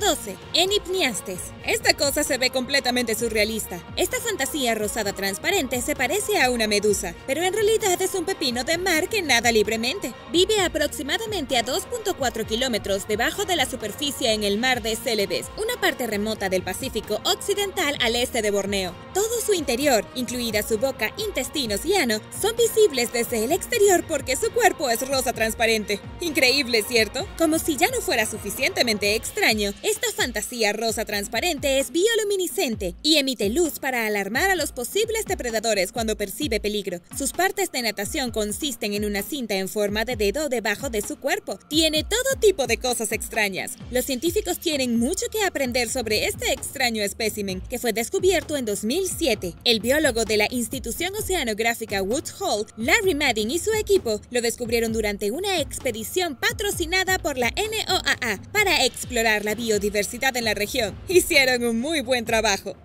12. Enipniastes. Esta cosa se ve completamente surrealista. Esta fantasía rosada transparente se parece a una medusa, pero en realidad es un pepino de mar que nada libremente. Vive aproximadamente a 2.4 kilómetros debajo de la superficie en el mar de Celebes, una parte remota del Pacífico occidental al este de Borneo. Todo su interior, incluida su boca, intestinos y ano, son visibles desde el exterior porque su cuerpo es rosa transparente. Increíble, ¿cierto? Como si ya no fuera suficientemente extraño, esta fantasía rosa transparente es bioluminiscente y emite luz para alarmar a los posibles depredadores cuando percibe peligro. Sus partes de natación consisten en una cinta en forma de dedo debajo de su cuerpo. Tiene todo tipo de cosas extrañas. Los científicos tienen mucho que aprender sobre este extraño espécimen, que fue descubierto en 2007. El biólogo de la institución oceanográfica Woods Hole, Larry Madden, y su equipo lo descubrieron durante una expedición patrocinada por la NOAA para explorar la biodiversidad en la región. Hicieron un muy buen trabajo.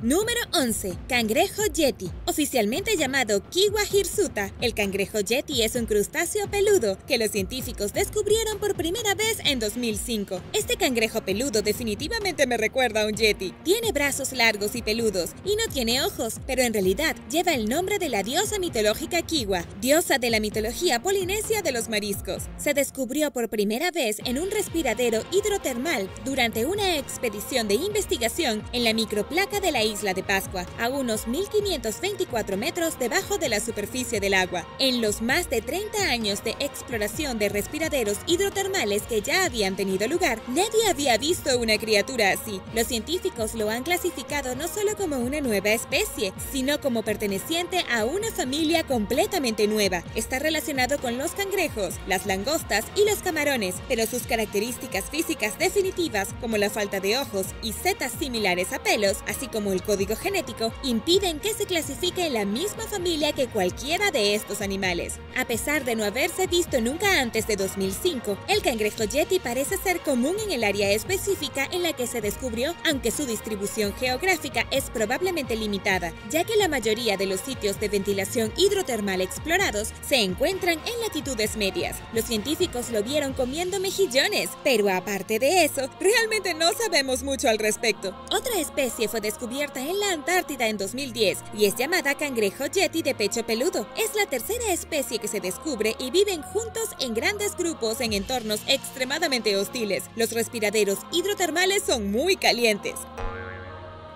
Número 11. Cangrejo yeti. Oficialmente llamado Kiwa hirsuta, el cangrejo yeti es un crustáceo peludo que los científicos descubrieron por primera vez en 2005. Este cangrejo peludo definitivamente me recuerda a un yeti. Tiene brazos largos y peludos y no tiene ojos, pero en realidad lleva el nombre de la diosa mitológica Kiwa, diosa de la mitología polinesia de los mariscos. Se descubrió por primera vez en un respiradero hidrotermal durante una expedición de investigación en la microplaca de la isla de Pascua, a unos 1524 metros debajo de la superficie del agua. En los más de 30 años de exploración de respiraderos hidrotermales que ya habían tenido lugar, nadie había visto una criatura así. Los científicos lo han clasificado no solo como una nueva especie, sino como perteneciente a una familia completamente nueva. Está relacionado con los cangrejos, las langostas y los camarones, pero sus características físicas definitivas, como la falta de ojos y setas similares a pelos, así como el código genético, impiden que se clasifique en la misma familia que cualquiera de estos animales. A pesar de no haberse visto nunca antes de 2005, el cangrejo yeti parece ser común en el área específica en la que se descubrió, aunque su distribución geográfica es probablemente limitada, ya que la mayoría de los sitios de ventilación hidrotermal explorados se encuentran en latitudes medias. Los científicos lo vieron comiendo mejillones, pero aparte de eso, realmente no sabemos mucho al respecto. Otra especie fue descubierta en la Antártida en 2010 y es llamada cangrejo yeti de pecho peludo. Es la tercera especie que se descubre y viven juntos en grandes grupos en entornos extremadamente hostiles. Los respiraderos hidrotermales son muy calientes.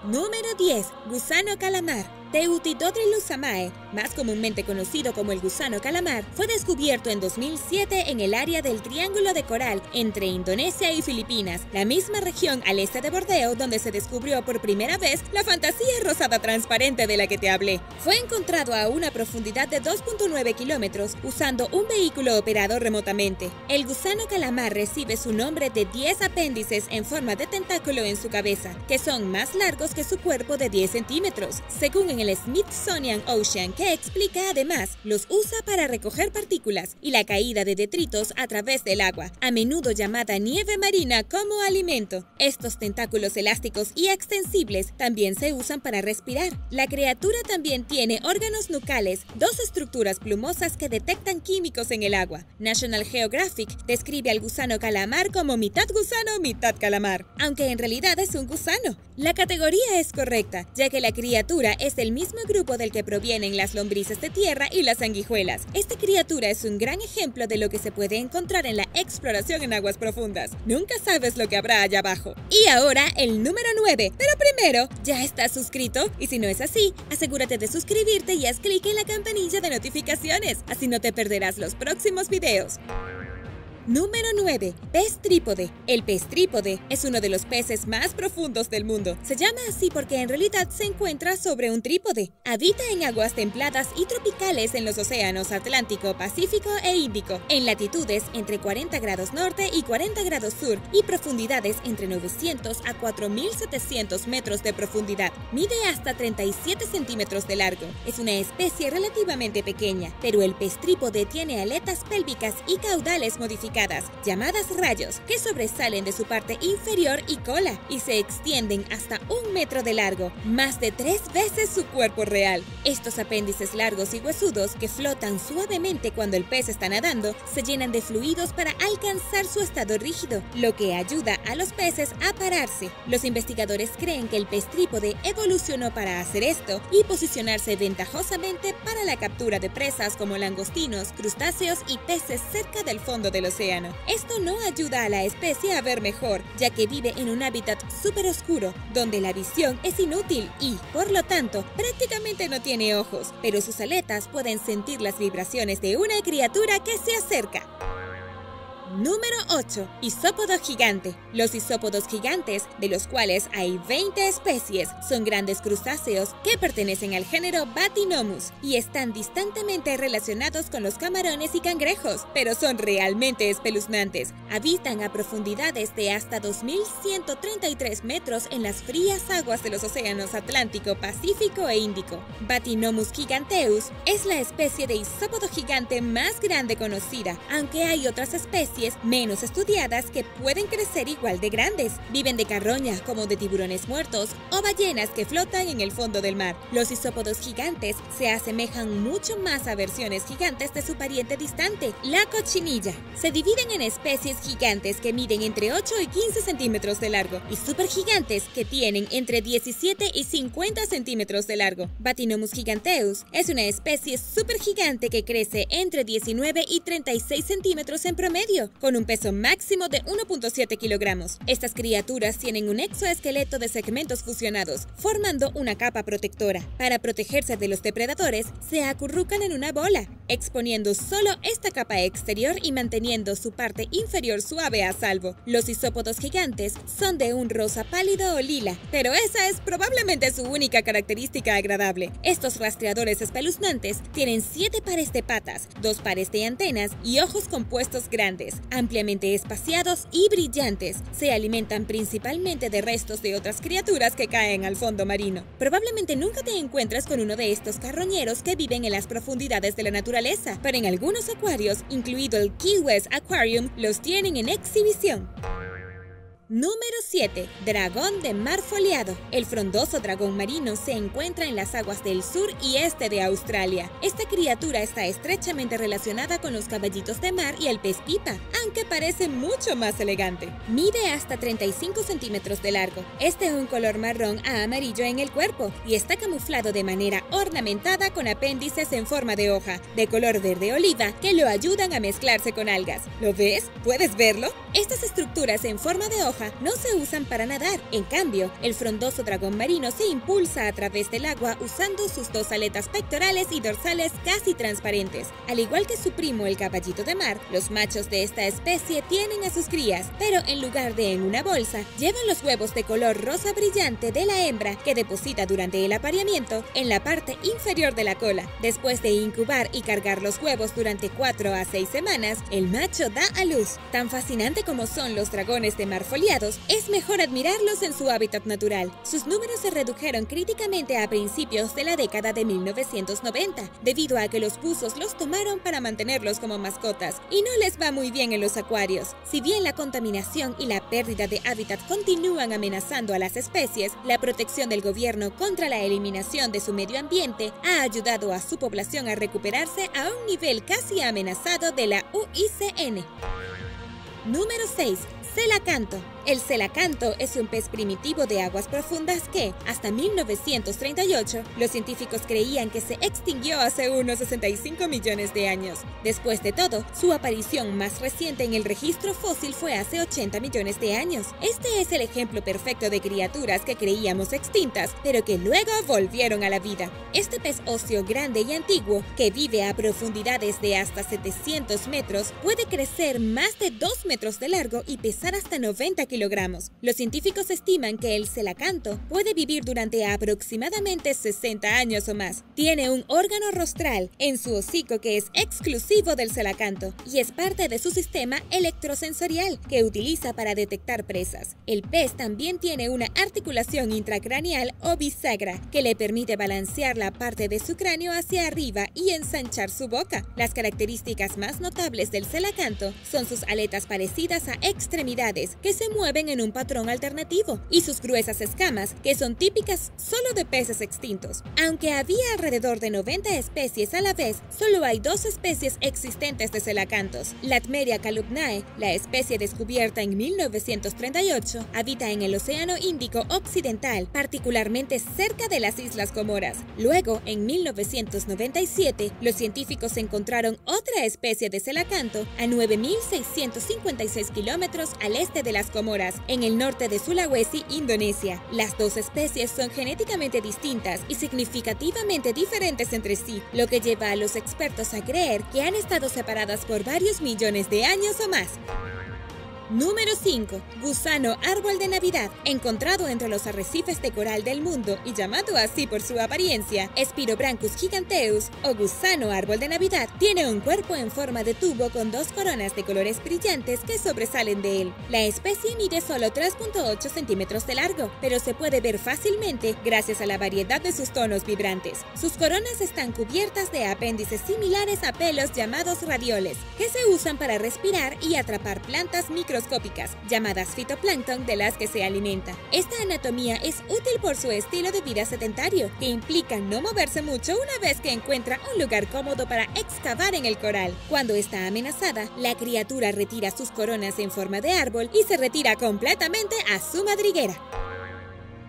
Número 10. Gusano calamar. Teutitodrilus-samae, más comúnmente conocido como el gusano calamar, fue descubierto en 2007 en el área del Triángulo de Coral entre Indonesia y Filipinas, la misma región al este de Borneo donde se descubrió por primera vez la fantasía rosada transparente de la que te hablé. Fue encontrado a una profundidad de 2.9 kilómetros usando un vehículo operado remotamente. El gusano calamar recibe su nombre de 10 apéndices en forma de tentáculo en su cabeza, que son más largos que su cuerpo de 10 centímetros, según en el Smithsonian Ocean, que explica además los usa para recoger partículas y la caída de detritos a través del agua, a menudo llamada nieve marina, como alimento. Estos tentáculos elásticos y extensibles también se usan para respirar. La criatura también tiene órganos nucales, dos estructuras plumosas que detectan químicos en el agua. National Geographic describe al gusano calamar como mitad gusano, mitad calamar, aunque en realidad es un gusano. La categoría es correcta, ya que la criatura es del mismo grupo del que provienen las lombrices de tierra y las sanguijuelas. Esta criatura es un gran ejemplo de lo que se puede encontrar en la exploración en aguas profundas. Nunca sabes lo que habrá allá abajo. Y ahora el número 9. Pero primero, ¿ya estás suscrito? Y si no es así, asegúrate de suscribirte y haz clic en la campanilla de notificaciones. Así no te perderás los próximos videos. Número 9. Pez trípode. El pez trípode es uno de los peces más profundos del mundo. Se llama así porque en realidad se encuentra sobre un trípode. Habita en aguas templadas y tropicales en los océanos Atlántico, Pacífico e Índico, en latitudes entre 40 grados norte y 40 grados sur y profundidades entre 900 a 4.700 metros de profundidad. Mide hasta 37 centímetros de largo. Es una especie relativamente pequeña, pero el pez trípode tiene aletas pélvicas y caudales modificadas ramificadas, llamadas rayos, que sobresalen de su parte inferior y cola y se extienden hasta 1 metro de largo, más de 3 veces su cuerpo real. Estos apéndices largos y huesudos que flotan suavemente cuando el pez está nadando, se llenan de fluidos para alcanzar su estado rígido, lo que ayuda a los peces a pararse. Los investigadores creen que el pez trípode evolucionó para hacer esto y posicionarse ventajosamente para la captura de presas como langostinos, crustáceos y peces cerca del fondo del océano. Esto no ayuda a la especie a ver mejor, ya que vive en un hábitat súper oscuro, donde la visión es inútil y, por lo tanto, prácticamente no tiene ojos, pero sus aletas pueden sentir las vibraciones de una criatura que se acerca. Número 8. Isópodo gigante. Los isópodos gigantes, de los cuales hay 20 especies, son grandes crustáceos que pertenecen al género Bathynomus y están distantemente relacionados con los camarones y cangrejos, pero son realmente espeluznantes. Habitan a profundidades de hasta 2133 metros en las frías aguas de los océanos Atlántico, Pacífico e Índico. Bathynomus giganteus es la especie de isópodo gigante más grande conocida, aunque hay otras especies menos estudiadas que pueden crecer igual de grandes. Viven de carroña, como de tiburones muertos o ballenas que flotan en el fondo del mar. Los isópodos gigantes se asemejan mucho más a versiones gigantes de su pariente distante, la cochinilla. Se dividen en especies gigantes que miden entre 8 y 15 centímetros de largo y supergigantes que tienen entre 17 y 50 centímetros de largo. Bathynomus giganteus es una especie supergigante que crece entre 19 y 36 centímetros en promedio, con un peso máximo de 1.7 kilogramos. Estas criaturas tienen un exoesqueleto de segmentos fusionados, formando una capa protectora. Para protegerse de los depredadores, se acurrucan en una bola, exponiendo solo esta capa exterior y manteniendo su parte inferior suave a salvo. Los isópodos gigantes son de un rosa pálido o lila, pero esa es probablemente su única característica agradable. Estos rastreadores espeluznantes tienen 7 pares de patas, 2 pares de antenas y ojos compuestos grandes, ampliamente espaciados y brillantes. Se alimentan principalmente de restos de otras criaturas que caen al fondo marino. Probablemente nunca te encuentres con uno de estos carroñeros que viven en las profundidades de la naturaleza, pero en algunos acuarios, incluido el Key West Aquarium, los tienen en exhibición. Número 7. Dragón de mar foliado. El frondoso dragón marino se encuentra en las aguas del sur y este de Australia. Esta criatura está estrechamente relacionada con los caballitos de mar y el pez pipa, aunque parece mucho más elegante. Mide hasta 35 centímetros de largo. Es de un color marrón a amarillo en el cuerpo y está camuflado de manera ornamentada con apéndices en forma de hoja, de color verde oliva, que lo ayudan a mezclarse con algas. ¿Lo ves? ¿Puedes verlo? Estas estructuras en forma de hoja no se usan para nadar. En cambio, el frondoso dragón marino se impulsa a través del agua usando sus 2 aletas pectorales y dorsales casi transparentes. Al igual que su primo el caballito de mar, los machos de esta especie tienen a sus crías, pero en lugar de en una bolsa, llevan los huevos de color rosa brillante de la hembra que deposita durante el apareamiento en la parte inferior de la cola. Después de incubar y cargar los huevos durante 4 a 6 semanas, el macho da a luz. Tan fascinante como son los dragones de mar foliados, es mejor admirarlos en su hábitat natural. Sus números se redujeron críticamente a principios de la década de 1990, debido a que los buzos los tomaron para mantenerlos como mascotas, y no les va muy bien en los acuarios. Si bien la contaminación y la pérdida de hábitat continúan amenazando a las especies, la protección del gobierno contra la eliminación de su medio ambiente ha ayudado a su población a recuperarse a un nivel casi amenazado de la UICN. Número 6. Celacanto. El celacanto es un pez primitivo de aguas profundas que, hasta 1938, los científicos creían que se extinguió hace unos 65 millones de años. Después de todo, su aparición más reciente en el registro fósil fue hace 80 millones de años. Este es el ejemplo perfecto de criaturas que creíamos extintas, pero que luego volvieron a la vida. Este pez óseo grande y antiguo, que vive a profundidades de hasta 700 metros, puede crecer más de 2 metros de largo y pesar hasta 90 kilogramos. kilogramos. Los científicos estiman que el celacanto puede vivir durante aproximadamente 60 años o más. Tiene un órgano rostral en su hocico que es exclusivo del celacanto y es parte de su sistema electrosensorial que utiliza para detectar presas. El pez también tiene una articulación intracraneal o bisagra que le permite balancear la parte de su cráneo hacia arriba y ensanchar su boca. Las características más notables del celacanto son sus aletas parecidas a extremidades que se mueven en un patrón alternativo y sus gruesas escamas que son típicas solo de peces extintos. Aunque había alrededor de 90 especies a la vez, solo hay 2 especies existentes de celacantos. Latmeria calumnae, la especie descubierta en 1938, habita en el Océano Índico Occidental, particularmente cerca de las Islas Comoras. Luego, en 1997, los científicos encontraron otra especie de celacanto a 9.656 kilómetros al este de las Comoras, en el norte de Sulawesi, Indonesia. Las 2 especies son genéticamente distintas y significativamente diferentes entre sí, lo que lleva a los expertos a creer que han estado separadas por varios millones de años o más. Número 5. Gusano árbol de Navidad. Encontrado entre los arrecifes de coral del mundo y llamado así por su apariencia, Spirobranchus giganteus o gusano árbol de Navidad, tiene un cuerpo en forma de tubo con 2 coronas de colores brillantes que sobresalen de él. La especie mide solo 3.8 centímetros de largo, pero se puede ver fácilmente gracias a la variedad de sus tonos vibrantes. Sus coronas están cubiertas de apéndices similares a pelos llamados radioles, que se usan para respirar y atrapar plantas microscópicas llamadas fitoplancton de las que se alimenta. Esta anatomía es útil por su estilo de vida sedentario, que implica no moverse mucho una vez que encuentra un lugar cómodo para excavar en el coral. Cuando está amenazada, la criatura retira sus coronas en forma de árbol y se retira completamente a su madriguera.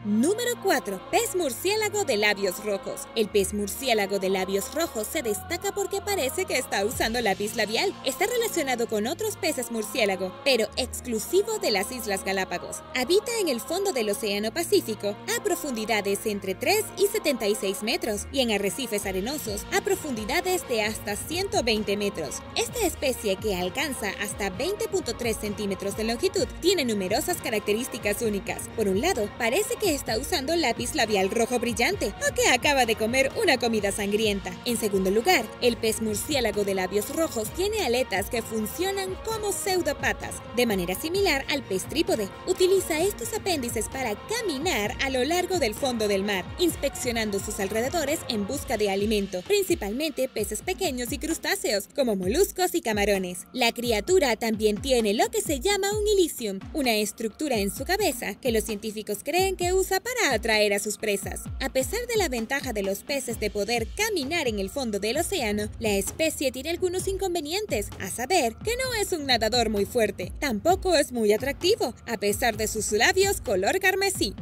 Número 4. Pez murciélago de labios rojos. El pez murciélago de labios rojos se destaca porque parece que está usando lápiz labial. Está relacionado con otros peces murciélago, pero exclusivo de las Islas Galápagos. Habita en el fondo del Océano Pacífico a profundidades entre 3 y 76 metros y en arrecifes arenosos a profundidades de hasta 120 metros. Esta especie, que alcanza hasta 20.3 centímetros de longitud, tiene numerosas características únicas. Por un lado, parece que está usando lápiz labial rojo brillante o que acaba de comer una comida sangrienta. En segundo lugar, el pez murciélago de labios rojos tiene aletas que funcionan como pseudopatas, de manera similar al pez trípode. Utiliza estos apéndices para caminar a lo largo del fondo del mar, inspeccionando sus alrededores en busca de alimento, principalmente peces pequeños y crustáceos, como moluscos y camarones. La criatura también tiene lo que se llama un ilicium, una estructura en su cabeza que los científicos creen que usa para atraer a sus presas. A pesar de la ventaja de los peces de poder caminar en el fondo del océano, la especie tiene algunos inconvenientes, a saber que no es un nadador muy fuerte, tampoco es muy atractivo, a pesar de sus labios color carmesí.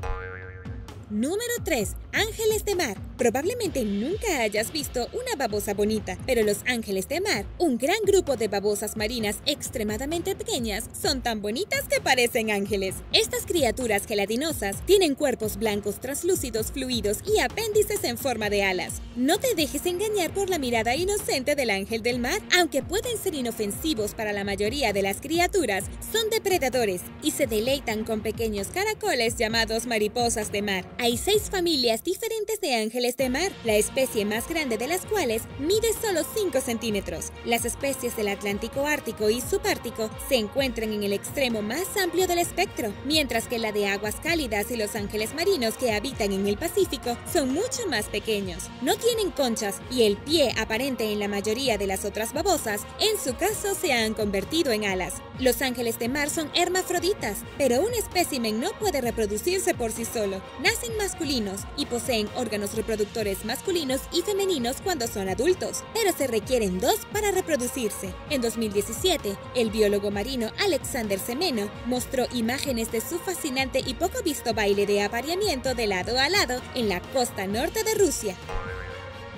Número 3. Ángeles de mar. Probablemente nunca hayas visto una babosa bonita, pero los ángeles de mar, un gran grupo de babosas marinas extremadamente pequeñas, son tan bonitas que parecen ángeles. Estas criaturas gelatinosas tienen cuerpos blancos translúcidos fluidos y apéndices en forma de alas. No te dejes engañar por la mirada inocente del ángel del mar. Aunque pueden ser inofensivos para la mayoría de las criaturas, son depredadores y se deleitan con pequeños caracoles llamados mariposas de mar. Hay 6 familias diferentes de ángeles de mar, la especie más grande de las cuales mide solo 5 centímetros. Las especies del Atlántico ártico y subártico se encuentran en el extremo más amplio del espectro, mientras que la de aguas cálidas y los ángeles marinos que habitan en el Pacífico son mucho más pequeños. No tienen conchas y el pie aparente en la mayoría de las otras babosas, en su caso, se han convertido en alas. Los ángeles de mar son hermafroditas, pero un espécimen no puede reproducirse por sí solo. Nacen masculinos y poseen órganos reproductores masculinos y femeninos cuando son adultos, pero se requieren 2 para reproducirse. En 2017, el biólogo marino Alexander Semeno mostró imágenes de su fascinante y poco visto baile de apareamiento de lado a lado en la costa norte de Rusia.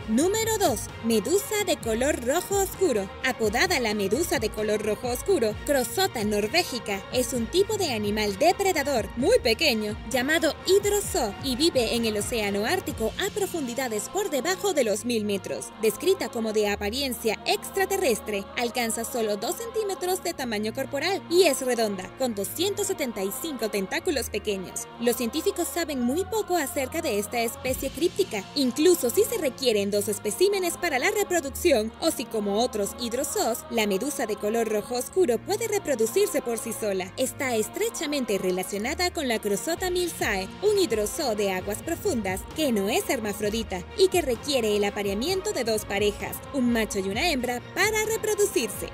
Número 2. Medusa de color rojo oscuro. Apodada la medusa de color rojo oscuro, Crossota norvegica es un tipo de animal depredador muy pequeño llamado hidrozoo y vive en el océano Ártico a profundidades por debajo de los 1000 metros. Descrita como de apariencia extraterrestre, alcanza solo 2 centímetros de tamaño corporal y es redonda, con 275 tentáculos pequeños. Los científicos saben muy poco acerca de esta especie críptica, incluso si se requieren 2 especímenes para la reproducción o si, como otros hidrozoos, la medusa de color rojo oscuro puede reproducirse por sí sola. Está estrechamente relacionada con la Crossota milsae, un hidrozoo de aguas profundas que no es hermafrodita y que requiere el apareamiento de 2 parejas, un macho y una hembra, para reproducirse.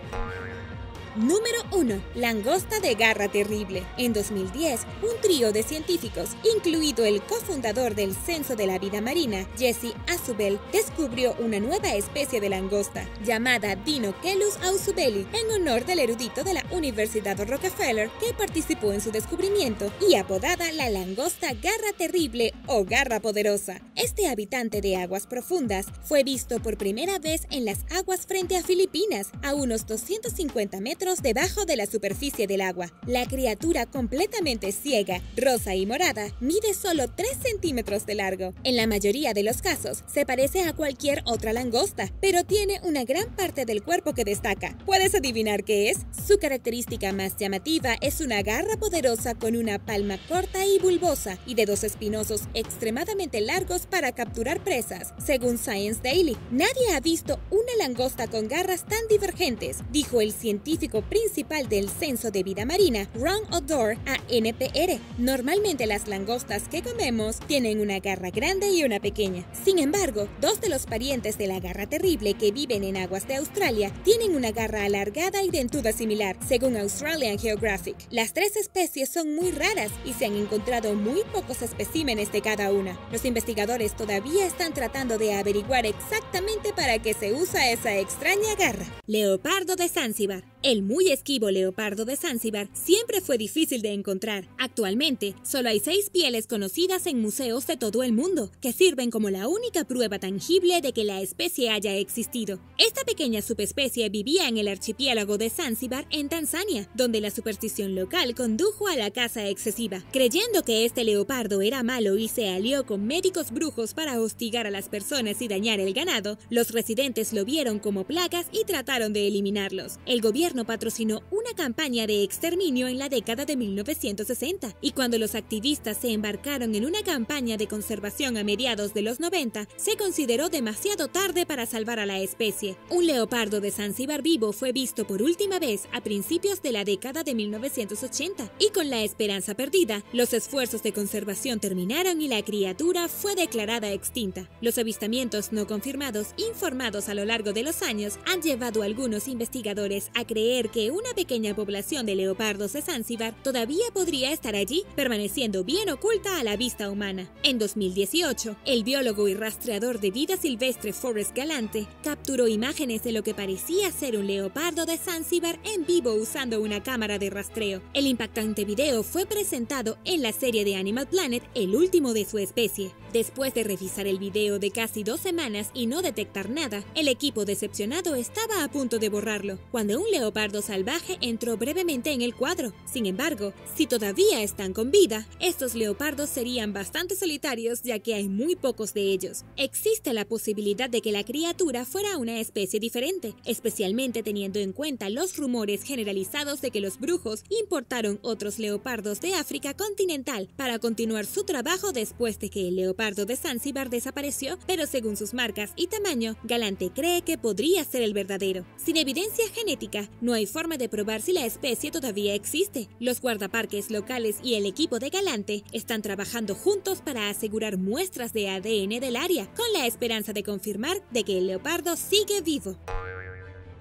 Número 1. Langosta de garra terrible. En 2010, un trío de científicos, incluido el cofundador del Censo de la Vida Marina, Jesse Ausubel, descubrió una nueva especie de langosta, llamada Dinochelus ausubeli, en honor del erudito de la Universidad Rockefeller que participó en su descubrimiento, y apodada la langosta garra terrible o garra poderosa. Este habitante de aguas profundas fue visto por primera vez en las aguas frente a Filipinas, a unos 250 metros debajo de la superficie del agua. La criatura, completamente ciega, rosa y morada, mide solo 3 centímetros de largo. En la mayoría de los casos, se parece a cualquier otra langosta, pero tiene una gran parte del cuerpo que destaca. ¿Puedes adivinar qué es? Su característica más llamativa es una garra poderosa con una palma corta y bulbosa y dedos espinosos extremadamente largos para capturar presas. Según Science Daily, nadie ha visto una langosta con garras tan divergentes, dijo el científico principal del Censo de Vida Marina, Ron Odor, a NPR. Normalmente las langostas que comemos tienen una garra grande y una pequeña. Sin embargo, 2 de los parientes de la garra terrible que viven en aguas de Australia tienen una garra alargada y dentuda similar, según Australian Geographic. Las 3 especies son muy raras y se han encontrado muy pocos especímenes de cada una. Los investigadores todavía están tratando de averiguar exactamente para qué se usa esa extraña garra. Leopardo de Zanzíbar. El muy esquivo leopardo de Zanzíbar siempre fue difícil de encontrar. Actualmente, solo hay 6 pieles conocidas en museos de todo el mundo, que sirven como la única prueba tangible de que la especie haya existido. Esta pequeña subespecie vivía en el archipiélago de Zanzíbar, en Tanzania, donde la superstición local condujo a la caza excesiva. Creyendo que este leopardo era malo y se alió con médicos brujos para hostigar a las personas y dañar el ganado, los residentes lo vieron como plagas y trataron de eliminarlos. El gobierno patrocinó una campaña de exterminio en la década de 1960, y cuando los activistas se embarcaron en una campaña de conservación a mediados de los 90, se consideró demasiado tarde para salvar a la especie. Un leopardo de Zanzíbar vivo fue visto por última vez a principios de la década de 1980, y con la esperanza perdida, los esfuerzos de conservación terminaron y la criatura fue declarada extinta. Los avistamientos no confirmados informados a lo largo de los años han llevado a algunos investigadores a creer que una pequeña población de leopardos de Zanzíbar todavía podría estar allí, permaneciendo bien oculta a la vista humana. En 2018, el biólogo y rastreador de vida silvestre Forrest Galante capturó imágenes de lo que parecía ser un leopardo de Zanzíbar en vivo usando una cámara de rastreo. El impactante video fue presentado en la serie de Animal Planet, el último de su especie. Después de revisar el video de casi 2 semanas y no detectar nada, el equipo decepcionado estaba a punto de borrarlo, cuando un leopardo salvaje entró brevemente en el cuadro. Sin embargo, si todavía están con vida, estos leopardos serían bastante solitarios ya que hay muy pocos de ellos. Existe la posibilidad de que la criatura fuera una especie diferente, especialmente teniendo en cuenta los rumores generalizados de que los brujos importaron otros leopardos de África continental para continuar su trabajo después de que el leopardo de Zanzíbar desapareció, pero según sus marcas y tamaño, Galante cree que podría ser el verdadero. Sin evidencia genética, no hay forma de probar si la especie todavía existe. Los guardaparques locales y el equipo de Galante están trabajando juntos para asegurar muestras de ADN del área, con la esperanza de confirmar de que el leopardo sigue vivo.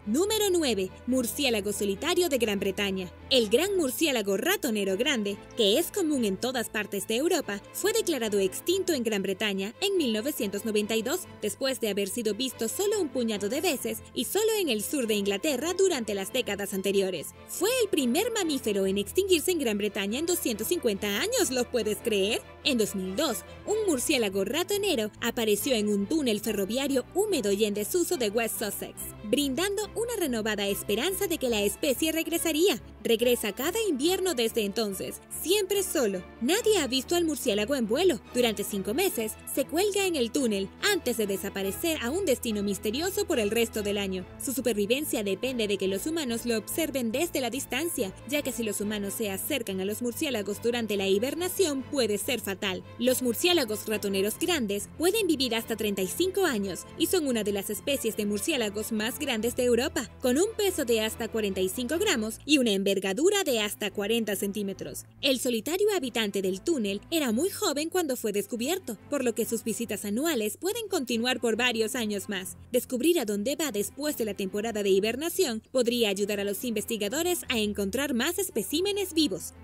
Número 9. Murciélago solitario de Gran Bretaña. El gran murciélago ratonero grande, que es común en todas partes de Europa, fue declarado extinto en Gran Bretaña en 1992, después de haber sido visto solo un puñado de veces y solo en el sur de Inglaterra durante las décadas anteriores. Fue el primer mamífero en extinguirse en Gran Bretaña en 250 años, ¿lo puedes creer? En 2002, un murciélago ratonero apareció en un túnel ferroviario húmedo y en desuso de West Sussex, brindando una renovada esperanza de que la especie regresaría. Regresa cada invierno desde entonces, siempre solo. Nadie ha visto al murciélago en vuelo. Durante 5 meses, se cuelga en el túnel antes de desaparecer a un destino misterioso por el resto del año. Su supervivencia depende de que los humanos lo observen desde la distancia, ya que si los humanos se acercan a los murciélagos durante la hibernación puede ser fatal. Los murciélagos ratoneros grandes pueden vivir hasta 35 años y son una de las especies de murciélagos más grandes de Europa, con un peso de hasta 45 gramos y una envergadura de hasta 40 centímetros. El solitario habitante del túnel era muy joven cuando fue descubierto, por lo que sus visitas anuales pueden continuar por varios años más. Descubrir a dónde va después de la temporada de hibernación podría ayudar a los investigadores a encontrar más especímenes vivos.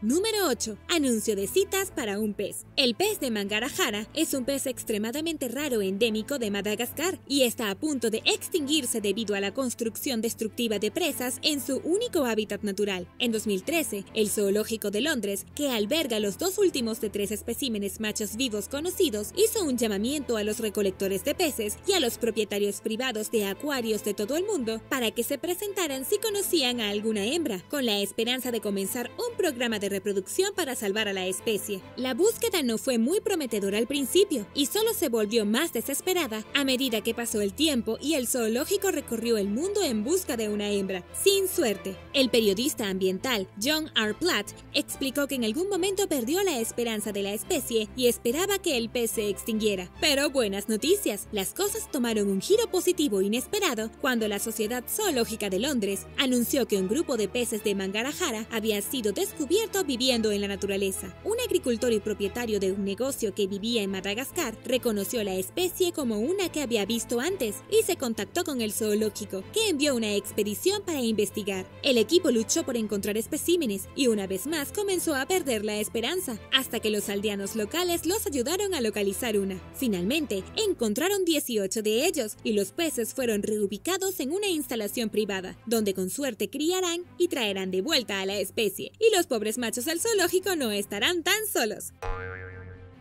Número 8. Anuncio de citas para un pez. El pez de Mangarahara es un pez extremadamente raro endémico de Madagascar y está a punto de extinguirse debido a la construcción destructiva de presas en su único hábitat natural. En 2013, el Zoológico de Londres, que alberga los 2 últimos de 3 especímenes machos vivos conocidos, hizo un llamamiento a los recolectores de peces y a los propietarios privados de acuarios de todo el mundo para que se presentaran si conocían a alguna hembra, con la esperanza de comenzar un programa de reproducción para salvar a la especie. La búsqueda no fue muy prometedora al principio y solo se volvió más desesperada a medida que pasó el tiempo y el zoológico recorrió el mundo en busca de una hembra, sin suerte. El periodista ambiental John R. Platt explicó que en algún momento perdió la esperanza de la especie y esperaba que el pez se extinguiera. Pero buenas noticias, las cosas tomaron un giro positivo inesperado cuando la Sociedad Zoológica de Londres anunció que un grupo de peces de Mangarahara había sido descubierto viviendo en la naturaleza. Un agricultor y propietario de un negocio que vivía en Madagascar reconoció la especie como una que había visto antes y se contactó con el zoológico, que envió una expedición para investigar. El equipo luchó por encontrar especímenes y una vez más comenzó a perder la esperanza, hasta que los aldeanos locales los ayudaron a localizar una. Finalmente, encontraron 18 de ellos y los peces fueron reubicados en una instalación privada, donde con suerte criarán y traerán de vuelta a la especie, y los pobres machos del zoológico no estarán tan solos.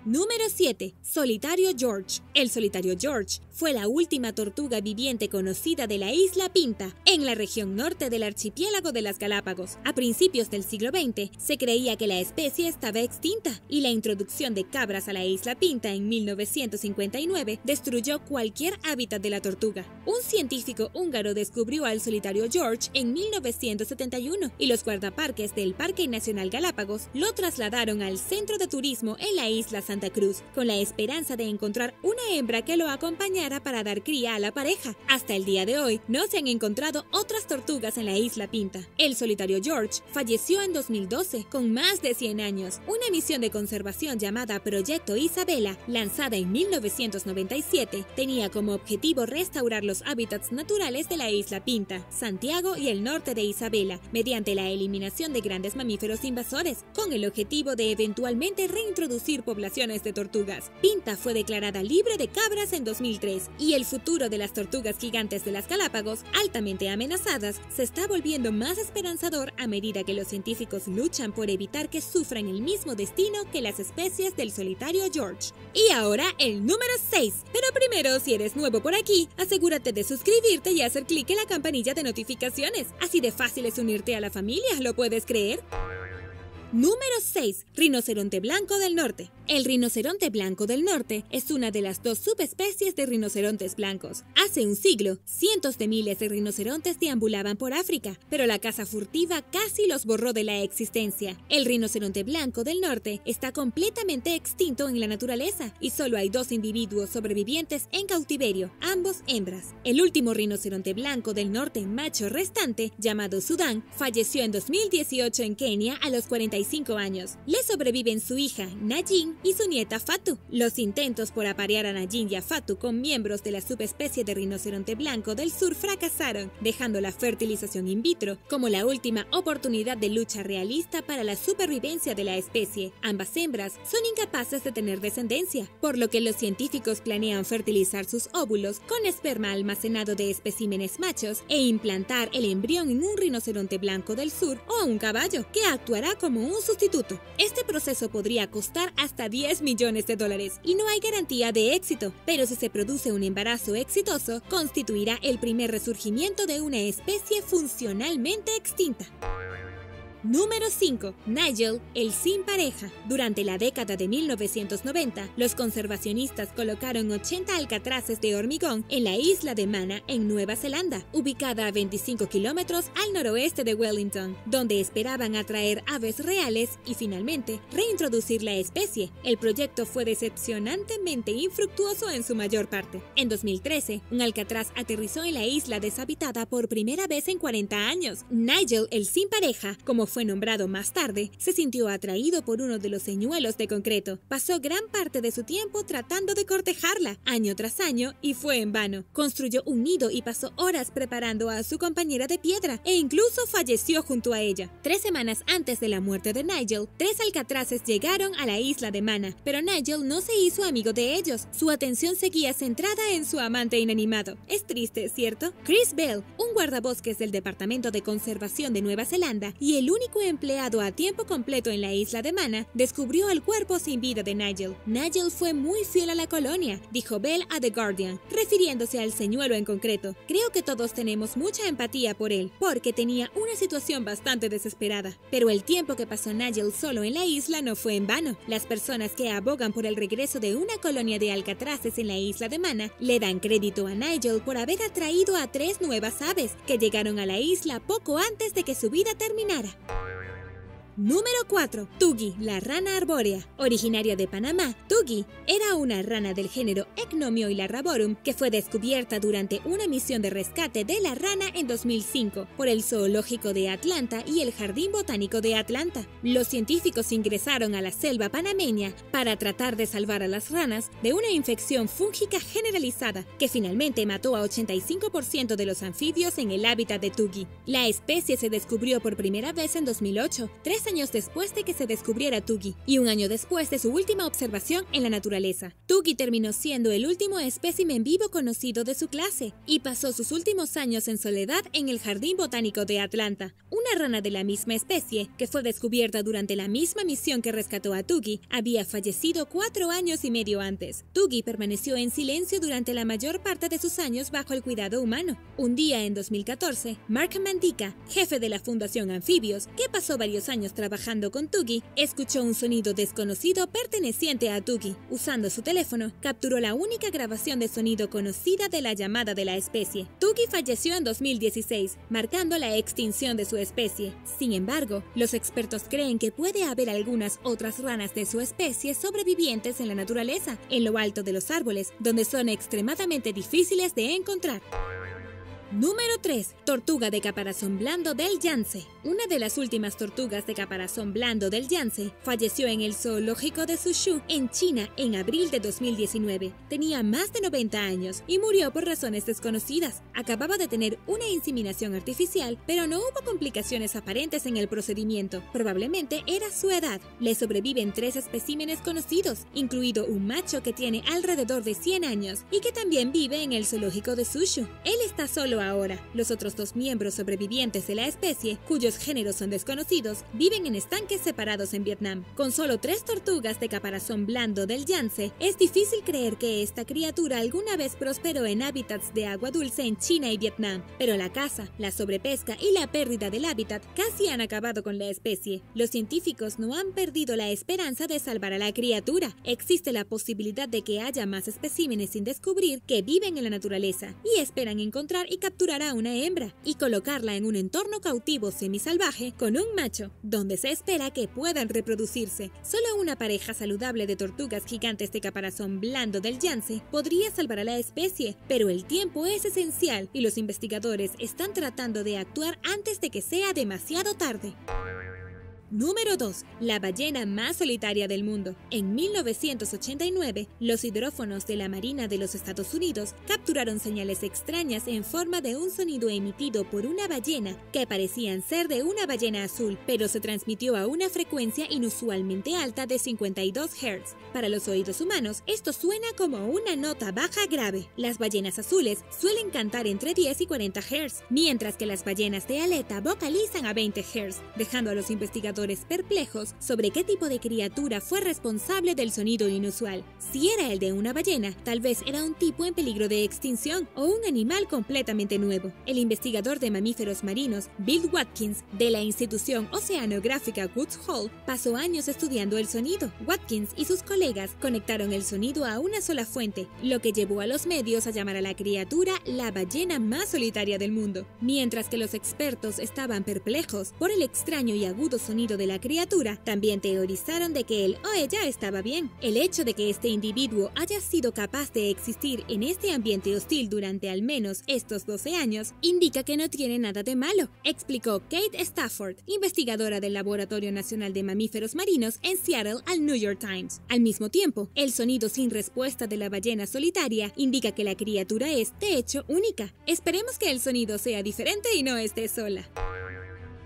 Número 7. Solitario George. El solitario George fue la última tortuga viviente conocida de la isla Pinta, en la región norte del archipiélago de las Galápagos. A principios del siglo XX, se creía que la especie estaba extinta, y la introducción de cabras a la isla Pinta en 1959 destruyó cualquier hábitat de la tortuga. Un científico húngaro descubrió al solitario George en 1971, y los guardaparques del Parque Nacional Galápagos lo trasladaron al centro de turismo en la isla Santa Cruz, con la esperanza de encontrar una hembra que lo acompañara para dar cría a la pareja. Hasta el día de hoy, no se han encontrado otras tortugas en la isla Pinta. El solitario George falleció en 2012, con más de 100 años. Una misión de conservación llamada Proyecto Isabela, lanzada en 1997, tenía como objetivo restaurar los hábitats naturales de la isla Pinta, Santiago y el norte de Isabela, mediante la eliminación de grandes mamíferos invasores, con el objetivo de eventualmente reintroducir poblaciones de tortugas. Pinta fue declarada libre de cabras en 2003 y el futuro de las tortugas gigantes de las Galápagos, altamente amenazadas, se está volviendo más esperanzador a medida que los científicos luchan por evitar que sufran el mismo destino que las especies del solitario George. Y ahora el número 6. Pero primero, si eres nuevo por aquí, asegúrate de suscribirte y hacer clic en la campanilla de notificaciones. Así de fácil es unirte a la familia, ¿lo puedes creer? Número 6. Rinoceronte blanco del norte. El rinoceronte blanco del norte es una de las 2 subespecies de rinocerontes blancos. Hace un siglo, cientos de miles de rinocerontes deambulaban por África, pero la caza furtiva casi los borró de la existencia. El rinoceronte blanco del norte está completamente extinto en la naturaleza y solo hay 2 individuos sobrevivientes en cautiverio, ambos hembras. El último rinoceronte blanco del norte macho restante, llamado Sudán, falleció en 2018 en Kenia a los 45 años. Le sobreviven su hija, Najin, y su nieta Fatu. Los intentos por aparear a Najin y a Fatu con miembros de la subespecie de rinoceronte blanco del sur fracasaron, dejando la fertilización in vitro como la última oportunidad de lucha realista para la supervivencia de la especie. Ambas hembras son incapaces de tener descendencia, por lo que los científicos planean fertilizar sus óvulos con esperma almacenado de especímenes machos e implantar el embrión en un rinoceronte blanco del sur o un caballo, que actuará como un sustituto. Este proceso podría costar hasta $10 millones y no hay garantía de éxito, pero si se produce un embarazo exitoso, constituirá el primer resurgimiento de una especie funcionalmente extinta. Número 5. Nigel, el sin pareja. Durante la década de 1990, los conservacionistas colocaron 80 alcatraces de hormigón en la isla de Mana, en Nueva Zelanda, ubicada a 25 kilómetros al noroeste de Wellington, donde esperaban atraer aves reales y finalmente reintroducir la especie. El proyecto fue decepcionantemente infructuoso en su mayor parte. En 2013, un alcatraz aterrizó en la isla deshabitada por primera vez en 40 años. Nigel, el sin pareja, como fue nombrado más tarde, se sintió atraído por uno de los señuelos de concreto. Pasó gran parte de su tiempo tratando de cortejarla, año tras año, y fue en vano. Construyó un nido y pasó horas preparando a su compañera de piedra, e incluso falleció junto a ella. 3 semanas antes de la muerte de Nigel, 3 alcatraces llegaron a la isla de Mana, pero Nigel no se hizo amigo de ellos. Su atención seguía centrada en su amante inanimado. Es triste, ¿cierto? Chris Bell, un guardabosques del Departamento de Conservación de Nueva Zelanda y el único empleado a tiempo completo en la isla de Mana, descubrió el cuerpo sin vida de Nigel. Nigel fue muy fiel a la colonia, dijo Bell a The Guardian, refiriéndose al señuelo en concreto. Creo que todos tenemos mucha empatía por él, porque tenía una situación bastante desesperada. Pero el tiempo que pasó Nigel solo en la isla no fue en vano. Las personas que abogan por el regreso de una colonia de alcatraces en la isla de Mana le dan crédito a Nigel por haber atraído a 3 nuevas aves que llegaron a la isla poco antes de que su vida terminara. Número 4. Tugi, la rana arbórea. Originaria de Panamá, Tugi era una rana del género Ecnomioilaraborum que fue descubierta durante una misión de rescate de la rana en 2005 por el Zoológico de Atlanta y el Jardín Botánico de Atlanta. Los científicos ingresaron a la selva panameña para tratar de salvar a las ranas de una infección fúngica generalizada que finalmente mató a 85% de los anfibios en el hábitat de Tugi. La especie se descubrió por primera vez en 2008, 3 años después de que se descubriera Tugi, y 1 año después de su última observación en la naturaleza. Tugi terminó siendo el último espécimen vivo conocido de su clase, y pasó sus últimos años en soledad en el Jardín Botánico de Atlanta. Una rana de la misma especie, que fue descubierta durante la misma misión que rescató a Tugi, había fallecido 4 años y medio antes. Tugi permaneció en silencio durante la mayor parte de sus años bajo el cuidado humano. Un día en 2014, Mark Mandika, jefe de la Fundación Anfibios, que pasó varios años trabajando con Tugi, escuchó un sonido desconocido perteneciente a Tugi. Usando su teléfono, capturó la única grabación de sonido conocida de la llamada de la especie. Tugi falleció en 2016, marcando la extinción de su especie. Sin embargo, los expertos creen que puede haber algunas otras ranas de su especie sobrevivientes en la naturaleza, en lo alto de los árboles, donde son extremadamente difíciles de encontrar. Número 3. Tortuga de caparazón blando del Yangtze. Una de las últimas tortugas de caparazón blando del Yangtze falleció en el zoológico de Suzhou, en China, en abril de 2019. Tenía más de 90 años y murió por razones desconocidas. Acababa de tener una inseminación artificial, pero no hubo complicaciones aparentes en el procedimiento. Probablemente era su edad. Le sobreviven 3 especímenes conocidos, incluido un macho que tiene alrededor de 100 años y que también vive en el zoológico de Suzhou. Él está solo ahora. Los otros 2 miembros sobrevivientes de la especie, cuyos géneros son desconocidos, viven en estanques separados en Vietnam. Con solo 3 tortugas de caparazón blando del Yangtze, es difícil creer que esta criatura alguna vez prosperó en hábitats de agua dulce en China y Vietnam, pero la caza, la sobrepesca y la pérdida del hábitat casi han acabado con la especie. Los científicos no han perdido la esperanza de salvar a la criatura. Existe la posibilidad de que haya más especímenes sin descubrir que viven en la naturaleza y esperan encontrar y capturar a una hembra y colocarla en un entorno cautivo semisalvaje con un macho, donde se espera que puedan reproducirse. Solo una pareja saludable de tortugas gigantes de caparazón blando del Yangtze podría salvar a la especie, pero el tiempo es esencial y los investigadores están tratando de actuar antes de que sea demasiado tarde. Número 2. La ballena más solitaria del mundo. En 1989, los hidrófonos de la Marina de los Estados Unidos capturaron señales extrañas en forma de un sonido emitido por una ballena que parecían ser de una ballena azul, pero se transmitió a una frecuencia inusualmente alta de 52 Hz. Para los oídos humanos, esto suena como una nota baja grave. Las ballenas azules suelen cantar entre 10 y 40 Hz, mientras que las ballenas de aleta vocalizan a 20 Hz, dejando a los investigadores investigadores perplejos sobre qué tipo de criatura fue responsable del sonido inusual. Si era el de una ballena, tal vez era un tipo en peligro de extinción o un animal completamente nuevo. El investigador de mamíferos marinos, Bill Watkins, de la institución oceanográfica Woods Hole, pasó años estudiando el sonido. Watkins y sus colegas conectaron el sonido a una sola fuente, lo que llevó a los medios a llamar a la criatura la ballena más solitaria del mundo. Mientras que los expertos estaban perplejos por el extraño y agudo sonido de la criatura, también teorizaron de que él o ella estaba bien. El hecho de que este individuo haya sido capaz de existir en este ambiente hostil durante al menos estos 12 años indica que no tiene nada de malo, explicó Kate Stafford, investigadora del Laboratorio Nacional de Mamíferos Marinos en Seattle, al New York Times. Al mismo tiempo, el sonido sin respuesta de la ballena solitaria indica que la criatura es, de hecho, única. Esperemos que el sonido sea diferente y no esté sola.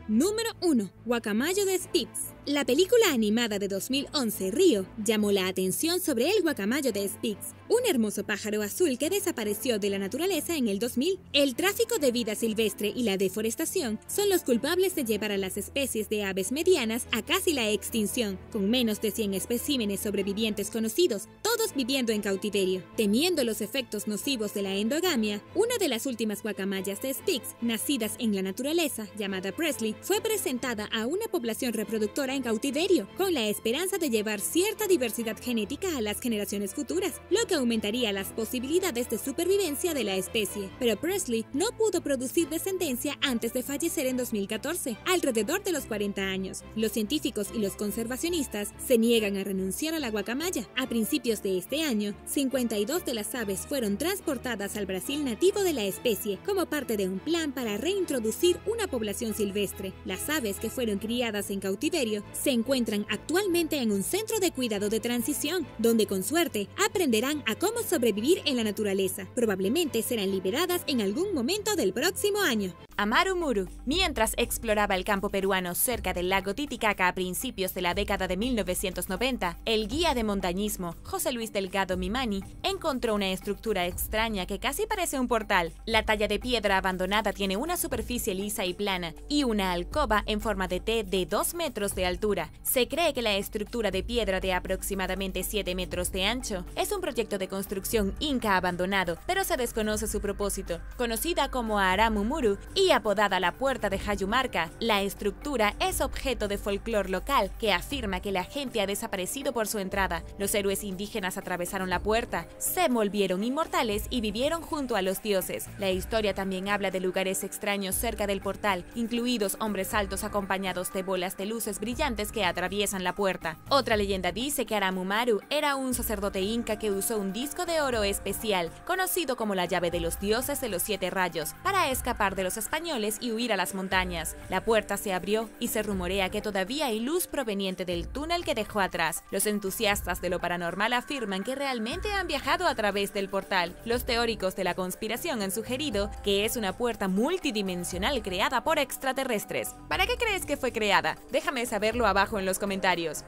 Número 1. Guacamayo de Spitz. La película animada de 2011, Río, llamó la atención sobre el guacamayo de Spitz, un hermoso pájaro azul que desapareció de la naturaleza en el 2000. El tráfico de vida silvestre y la deforestación son los culpables de llevar a las especies de aves medianas a casi la extinción, con menos de 100 especímenes sobrevivientes conocidos, todos viviendo en cautiverio. Temiendo los efectos nocivos de la endogamia, una de las últimas guacamayas de Spitz, nacidas en la naturaleza, llamada Presley, fue presentada a una población reproductora en cautiverio, con la esperanza de llevar cierta diversidad genética a las generaciones futuras, lo que aumentaría las posibilidades de supervivencia de la especie. Pero Presley no pudo producir descendencia antes de fallecer en 2014, alrededor de los 40 años. Los científicos y los conservacionistas se niegan a renunciar a la guacamaya. A principios de este año, 52 de las aves fueron transportadas al Brasil nativo de la especie como parte de un plan para reintroducir una población silvestre. Las aves que fueron criadas en cautiverio se encuentran actualmente en un centro de cuidado de transición, donde con suerte aprenderán a cómo sobrevivir en la naturaleza. Probablemente serán liberadas en algún momento del próximo año. Amaru Muru. Mientras exploraba el campo peruano cerca del lago Titicaca a principios de la década de 1990, el guía de montañismo, José Luis Delgado Mimani, encontró una estructura extraña que casi parece un portal. La talla de piedra abandonada tiene una superficie lisa y plana y una alcoba en forma de T de 2 metros de altura. Se cree que la estructura de piedra de aproximadamente 7 metros de ancho es un proyecto de construcción inca abandonado, pero se desconoce su propósito. Conocida como Aramu Muru y apodada la Puerta de Jayumarca, la estructura es objeto de folclore local que afirma que la gente ha desaparecido por su entrada. Los héroes indígenas atravesaron la puerta, se volvieron inmortales y vivieron junto a los dioses. La historia también habla de lugares extraños cerca del portal, incluidos hombres altos acompañados de bolas de luces brillantes que atraviesan la puerta. Otra leyenda dice que Aramu Muru era un sacerdote inca que usó un disco de oro especial, conocido como la llave de los dioses de los 7 rayos, para escapar de los españoles y huir a las montañas. La puerta se abrió y se rumorea que todavía hay luz proveniente del túnel que dejó atrás. Los entusiastas de lo paranormal afirman que realmente han viajado a través del portal. Los teóricos de la conspiración han sugerido que es una puerta multidimensional creada por extraterrestres. ¿Para qué crees que fue creada? Déjame saberlo abajo en los comentarios.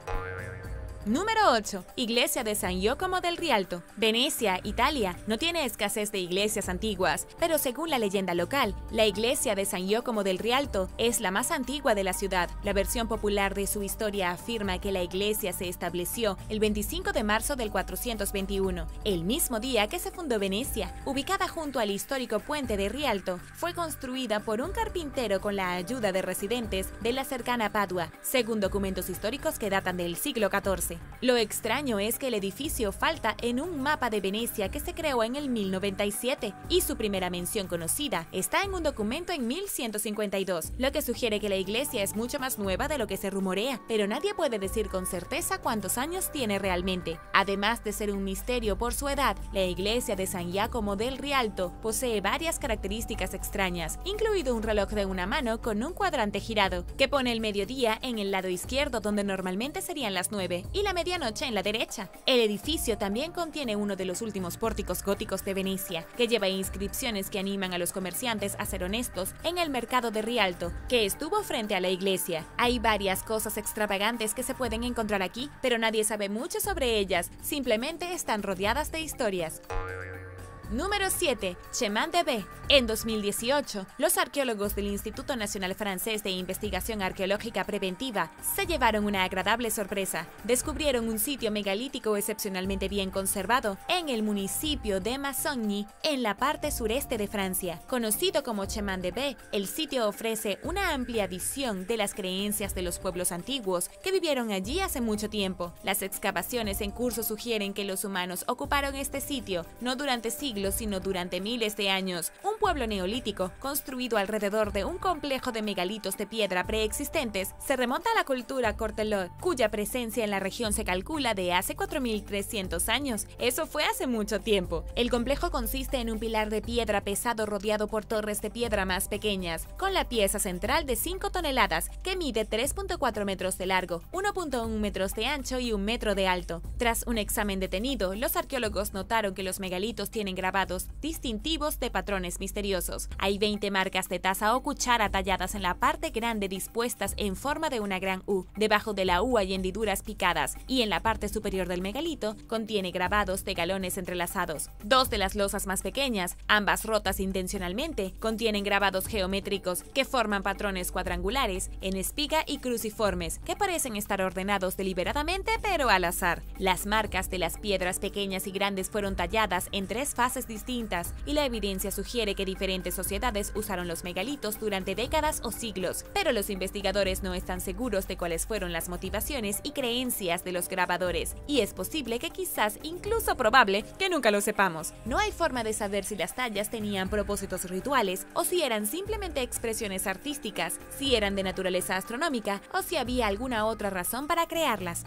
Número 8. Iglesia de San Giacomo del Rialto. Venecia, Italia, no tiene escasez de iglesias antiguas, pero según la leyenda local, la iglesia de San Giacomo del Rialto es la más antigua de la ciudad. La versión popular de su historia afirma que la iglesia se estableció el 25 de marzo del 421, el mismo día que se fundó Venecia. Ubicada junto al histórico puente de Rialto, fue construida por un carpintero con la ayuda de residentes de la cercana Padua, según documentos históricos que datan del siglo XIV. Lo extraño es que el edificio falta en un mapa de Venecia que se creó en el 1097 y su primera mención conocida está en un documento en 1152, lo que sugiere que la iglesia es mucho más nueva de lo que se rumorea, pero nadie puede decir con certeza cuántos años tiene realmente. Además de ser un misterio por su edad, la iglesia de San Giacomo del Rialto posee varias características extrañas, incluido un reloj de una mano con un cuadrante girado, que pone el mediodía en el lado izquierdo donde normalmente serían las 9 y la medianoche en la derecha. El edificio también contiene uno de los últimos pórticos góticos de Venecia, que lleva inscripciones que animan a los comerciantes a ser honestos en el mercado de Rialto, que estuvo frente a la iglesia. Hay varias cosas extravagantes que se pueden encontrar aquí, pero nadie sabe mucho sobre ellas, simplemente están rodeadas de historias. Número 7. Chemin de Bé. En 2018, los arqueólogos del Instituto Nacional Francés de Investigación Arqueológica Preventiva se llevaron una agradable sorpresa. Descubrieron un sitio megalítico excepcionalmente bien conservado en el municipio de Massagny, en la parte sureste de Francia. Conocido como Chemin de Bé, el sitio ofrece una amplia visión de las creencias de los pueblos antiguos que vivieron allí hace mucho tiempo. Las excavaciones en curso sugieren que los humanos ocuparon este sitio no durante siglos, sino durante miles de años. Un pueblo neolítico, construido alrededor de un complejo de megalitos de piedra preexistentes, se remonta a la cultura Cortelot, cuya presencia en la región se calcula de hace 4.300 años. Eso fue hace mucho tiempo. El complejo consiste en un pilar de piedra pesado rodeado por torres de piedra más pequeñas, con la pieza central de 5 toneladas, que mide 3.4 metros de largo, 1.1 metros de ancho y 1 metro de alto. Tras un examen detenido, los arqueólogos notaron que los megalitos tienen grabados distintivos de patrones misteriosos. Hay 20 marcas de taza o cuchara talladas en la parte grande dispuestas en forma de una gran U. Debajo de la U hay hendiduras picadas y en la parte superior del megalito contiene grabados de galones entrelazados. 2 de las losas más pequeñas, ambas rotas intencionalmente, contienen grabados geométricos que forman patrones cuadrangulares en espiga y cruciformes que parecen estar ordenados deliberadamente pero al azar. Las marcas de las piedras pequeñas y grandes fueron talladas en 3 fases distintas y la evidencia sugiere que diferentes sociedades usaron los megalitos durante décadas o siglos, pero los investigadores no están seguros de cuáles fueron las motivaciones y creencias de los grabadores, y es posible que quizás incluso probable que nunca lo sepamos. No hay forma de saber si las tallas tenían propósitos rituales o si eran simplemente expresiones artísticas, si eran de naturaleza astronómica o si había alguna otra razón para crearlas.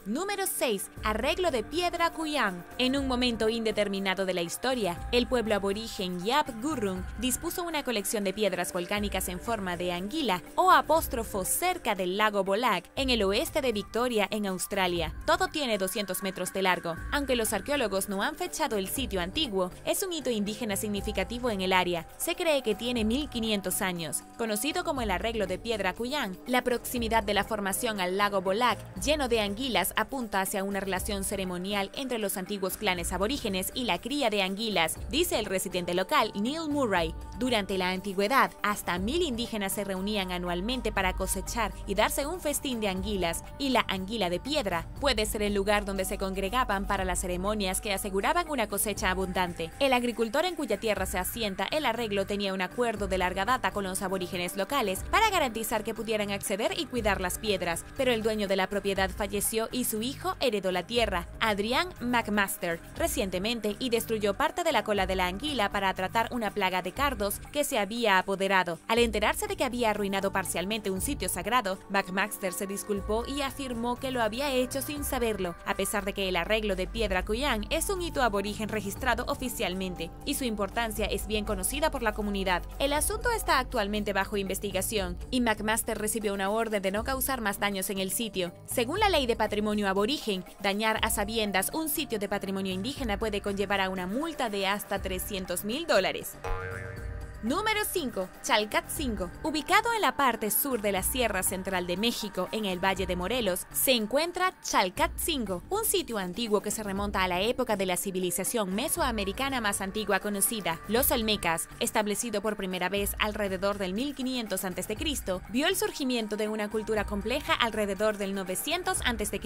Número 6. Arreglo de piedra Cuyang. En un momento indeterminado de la historia, el pueblo aborigen Yap Gurrung dispuso una colección de piedras volcánicas en forma de anguila o apóstrofo cerca del lago Bolac, en el oeste de Victoria, en Australia. Todo tiene 200 metros de largo. Aunque los arqueólogos no han fechado el sitio antiguo, es un hito indígena significativo en el área. Se cree que tiene 1500 años. Conocido como el arreglo de piedra Cuyang, la proximidad de la formación al lago Bolac, lleno de anguilas, apunta hacia una relación ceremonial entre los antiguos clanes aborígenes y la cría de anguilas, dice el residente local Neil Murray. Durante la antigüedad, hasta 1000 indígenas se reunían anualmente para cosechar y darse un festín de anguilas, y la anguila de piedra puede ser el lugar donde se congregaban para las ceremonias que aseguraban una cosecha abundante. El agricultor en cuya tierra se asienta el arreglo tenía un acuerdo de larga data con los aborígenes locales para garantizar que pudieran acceder y cuidar las piedras, pero el dueño de la propiedad falleció y su hijo heredó la tierra, Adrian McMaster, recientemente, y destruyó parte de la cola de la anguila para tratar una plaga de cardos que se había apoderado. Al enterarse de que había arruinado parcialmente un sitio sagrado, McMaster se disculpó y afirmó que lo había hecho sin saberlo, a pesar de que el arreglo de piedra Cuyang es un hito aborigen registrado oficialmente, y su importancia es bien conocida por la comunidad. El asunto está actualmente bajo investigación, y McMaster recibió una orden de no causar más daños en el sitio. Según la ley de patrimonio aborigen, dañar a sabiendas un sitio de patrimonio indígena puede conllevar a una multa de hasta $300.000. Número 5. Chalcatzingo. Ubicado en la parte sur de la Sierra Central de México, en el Valle de Morelos, se encuentra Chalcatzingo, un sitio antiguo que se remonta a la época de la civilización mesoamericana más antigua conocida, los Olmecas. Establecido por primera vez alrededor del 1500 a.C., vio el surgimiento de una cultura compleja alrededor del 900 a.C.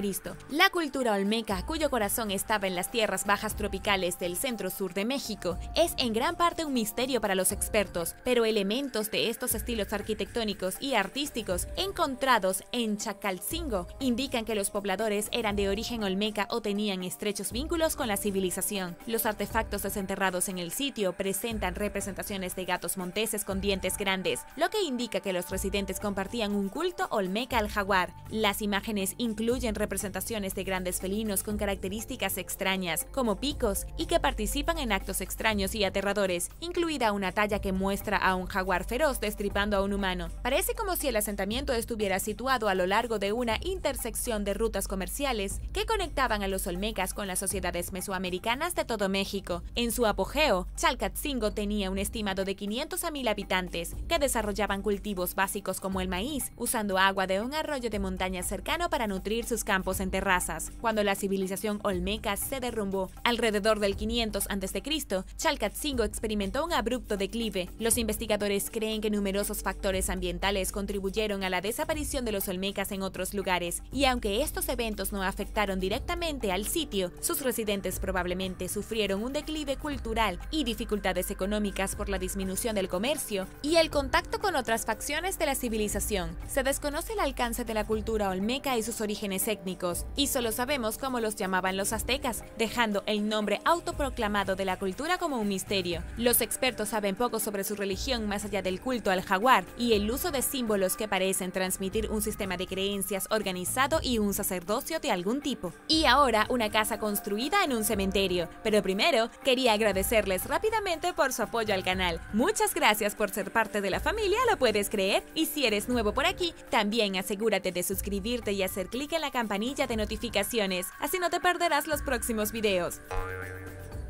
La cultura olmeca, cuyo corazón estaba en las tierras bajas tropicales del centro-sur de México, es en gran parte un misterio para los expertos, pero elementos de estos estilos arquitectónicos y artísticos encontrados en Chalcatzingo indican que los pobladores eran de origen olmeca o tenían estrechos vínculos con la civilización. Los artefactos desenterrados en el sitio presentan representaciones de gatos monteses con dientes grandes, lo que indica que los residentes compartían un culto olmeca al jaguar. Las imágenes incluyen representaciones de grandes felinos con características extrañas, como picos, y que participan en actos extraños y aterradores, incluida una talla que que muestra a un jaguar feroz destripando a un humano. Parece como si el asentamiento estuviera situado a lo largo de una intersección de rutas comerciales que conectaban a los olmecas con las sociedades mesoamericanas de todo México. En su apogeo, Chalcatzingo tenía un estimado de 500 a 1000 habitantes que desarrollaban cultivos básicos como el maíz, usando agua de un arroyo de montaña cercano para nutrir sus campos en terrazas. Cuando la civilización olmeca se derrumbó alrededor del 500 a.C., Chalcatzingo experimentó un abrupto declive. Los investigadores creen que numerosos factores ambientales contribuyeron a la desaparición de los olmecas en otros lugares, y aunque estos eventos no afectaron directamente al sitio, sus residentes probablemente sufrieron un declive cultural y dificultades económicas por la disminución del comercio y el contacto con otras facciones de la civilización. Se desconoce el alcance de la cultura olmeca y sus orígenes étnicos, y solo sabemos cómo los llamaban los aztecas, dejando el nombre autoproclamado de la cultura como un misterio. Los expertos saben poco sobre su religión más allá del culto al jaguar y el uso de símbolos que parecen transmitir un sistema de creencias organizado y un sacerdocio de algún tipo. Y ahora una casa construida en un cementerio. Pero primero, quería agradecerles rápidamente por su apoyo al canal. Muchas gracias por ser parte de la familia, ¿lo puedes creer? Y si eres nuevo por aquí, también asegúrate de suscribirte y hacer clic en la campanilla de notificaciones, así no te perderás los próximos videos.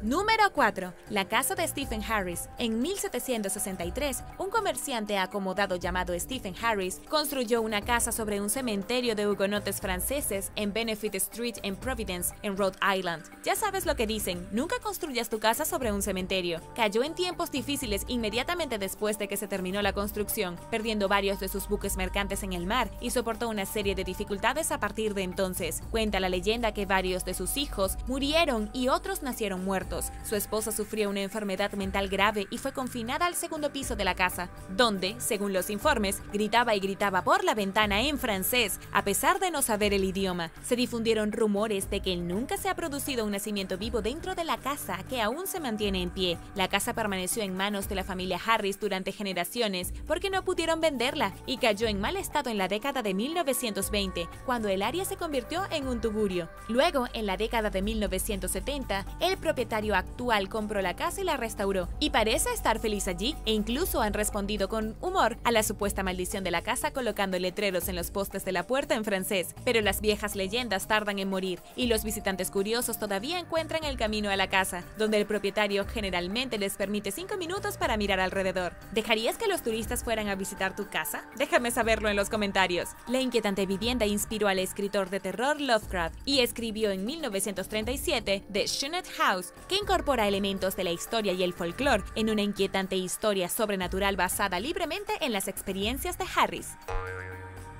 Número 4. La casa de Stephen Harris. En 1763, un comerciante acomodado llamado Stephen Harris construyó una casa sobre un cementerio de hugonotes franceses en Benefit Street en Providence, en Rhode Island. Ya sabes lo que dicen, nunca construyas tu casa sobre un cementerio. Cayó en tiempos difíciles inmediatamente después de que se terminó la construcción, perdiendo varios de sus buques mercantes en el mar, y soportó una serie de dificultades a partir de entonces. Cuenta la leyenda que varios de sus hijos murieron y otros nacieron muertos. Su esposa sufrió una enfermedad mental grave y fue confinada al segundo piso de la casa, donde, según los informes, gritaba y gritaba por la ventana en francés, a pesar de no saber el idioma. Se difundieron rumores de que nunca se ha producido un nacimiento vivo dentro de la casa, que aún se mantiene en pie. La casa permaneció en manos de la familia Harris durante generaciones porque no pudieron venderla y cayó en mal estado en la década de 1920, cuando el área se convirtió en un tugurio. Luego, en la década de 1970, el propietario actual compró la casa y la restauró, y parece estar feliz allí, e incluso han respondido con humor a la supuesta maldición de la casa colocando letreros en los postes de la puerta en francés. Pero las viejas leyendas tardan en morir, y los visitantes curiosos todavía encuentran el camino a la casa, donde el propietario generalmente les permite 5 minutos para mirar alrededor. ¿Dejarías que los turistas fueran a visitar tu casa? Déjame saberlo en los comentarios. La inquietante vivienda inspiró al escritor de terror Lovecraft y escribió en 1937 The Shunned House, que incorpora elementos de la historia y el folclore en una inquietante historia sobrenatural basada libremente en las experiencias de Harris.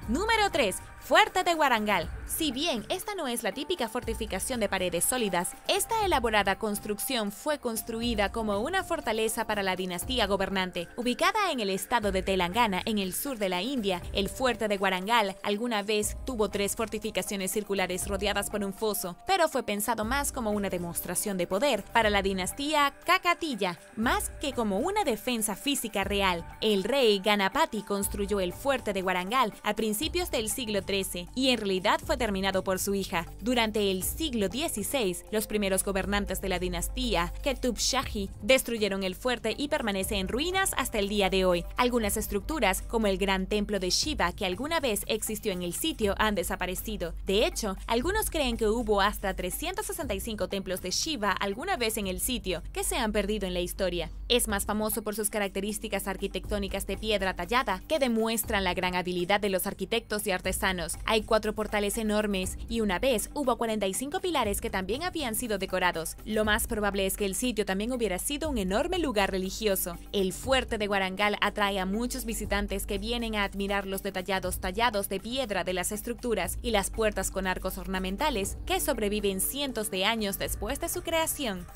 Número 3. Fuerte de Warangal. Si bien esta no es la típica fortificación de paredes sólidas, esta elaborada construcción fue construida como una fortaleza para la dinastía gobernante. Ubicada en el estado de Telangana, en el sur de la India, el fuerte de Warangal alguna vez tuvo 3 fortificaciones circulares rodeadas por un foso, pero fue pensado más como una demostración de poder para la dinastía Kakatiya, más que como una defensa física real. El rey Ganapati construyó el fuerte de Warangal a principios del siglo XIII, y en realidad fue terminado por su hija. Durante el siglo XVI, los primeros gobernantes de la dinastía Qutb Shahi destruyeron el fuerte y permanece en ruinas hasta el día de hoy. Algunas estructuras, como el gran templo de Shiva que alguna vez existió en el sitio, han desaparecido. De hecho, algunos creen que hubo hasta 365 templos de Shiva alguna vez en el sitio, que se han perdido en la historia. Es más famoso por sus características arquitectónicas de piedra tallada, que demuestran la gran habilidad de los arquitectos y artesanos. Hay 4 portales enormes y una vez hubo 45 pilares que también habían sido decorados. Lo más probable es que el sitio también hubiera sido un enorme lugar religioso. El fuerte de Warangal atrae a muchos visitantes que vienen a admirar los detallados tallados de piedra de las estructuras y las puertas con arcos ornamentales que sobreviven cientos de años después de su creación.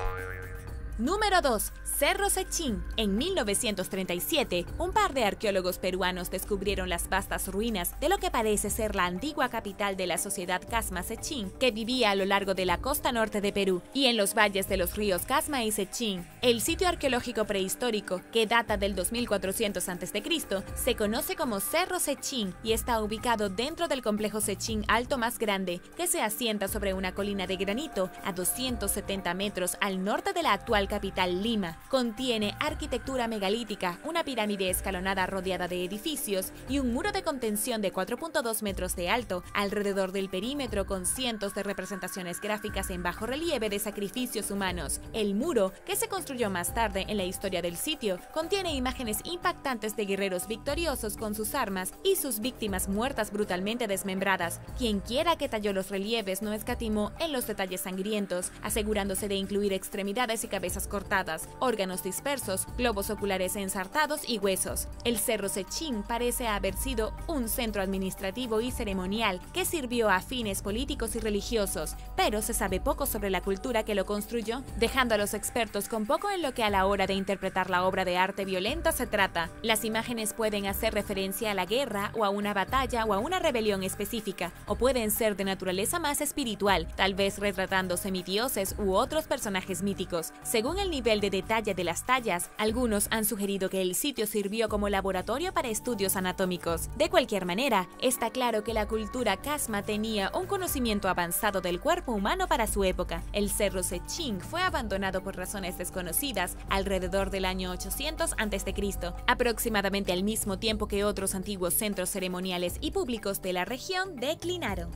Número 2. Cerro Sechín. En 1937, un par de arqueólogos peruanos descubrieron las vastas ruinas de lo que parece ser la antigua capital de la sociedad Casma Sechín, que vivía a lo largo de la costa norte de Perú y en los valles de los ríos Casma y Sechín. El sitio arqueológico prehistórico, que data del 2400 a.C., se conoce como Cerro Sechín y está ubicado dentro del complejo Sechín Alto más grande, que se asienta sobre una colina de granito a 270 metros al norte de la actual actual capital Lima. Contiene arquitectura megalítica, una pirámide escalonada rodeada de edificios y un muro de contención de 4.2 metros de alto alrededor del perímetro, con cientos de representaciones gráficas en bajo relieve de sacrificios humanos. El muro, que se construyó más tarde en la historia del sitio, contiene imágenes impactantes de guerreros victoriosos con sus armas y sus víctimas muertas brutalmente desmembradas. Quienquiera que talló los relieves no escatimó en los detalles sangrientos, asegurándose de incluir extremidades y cabezas cortadas, órganos dispersos, globos oculares ensartados y huesos. El Cerro Sechín parece haber sido un centro administrativo y ceremonial que sirvió a fines políticos y religiosos, pero se sabe poco sobre la cultura que lo construyó, dejando a los expertos con poco en lo que a la hora de interpretar la obra de arte violenta se trata. Las imágenes pueden hacer referencia a la guerra o a una batalla o a una rebelión específica, o pueden ser de naturaleza más espiritual, tal vez retratando semidioses u otros personajes míticos. Según el nivel de detalle de las tallas, algunos han sugerido que el sitio sirvió como laboratorio para estudios anatómicos. De cualquier manera, está claro que la cultura Casma tenía un conocimiento avanzado del cuerpo humano para su época. El Cerro Sechín fue abandonado por razones desconocidas alrededor del año 800 a.C., aproximadamente al mismo tiempo que otros antiguos centros ceremoniales y públicos de la región declinaron.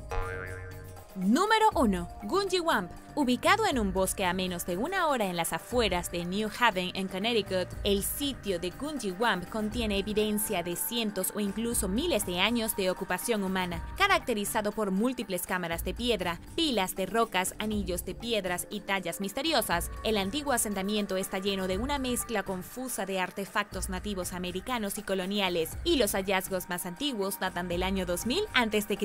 Número 1. Gunjiwamp. Ubicado en un bosque a menos de una hora en las afueras de New Haven, en Connecticut, el sitio de Gunjiwamp contiene evidencia de cientos o incluso miles de años de ocupación humana, caracterizado por múltiples cámaras de piedra, pilas de rocas, anillos de piedras y tallas misteriosas. El antiguo asentamiento está lleno de una mezcla confusa de artefactos nativos americanos y coloniales, y los hallazgos más antiguos datan del año 2000 a.C.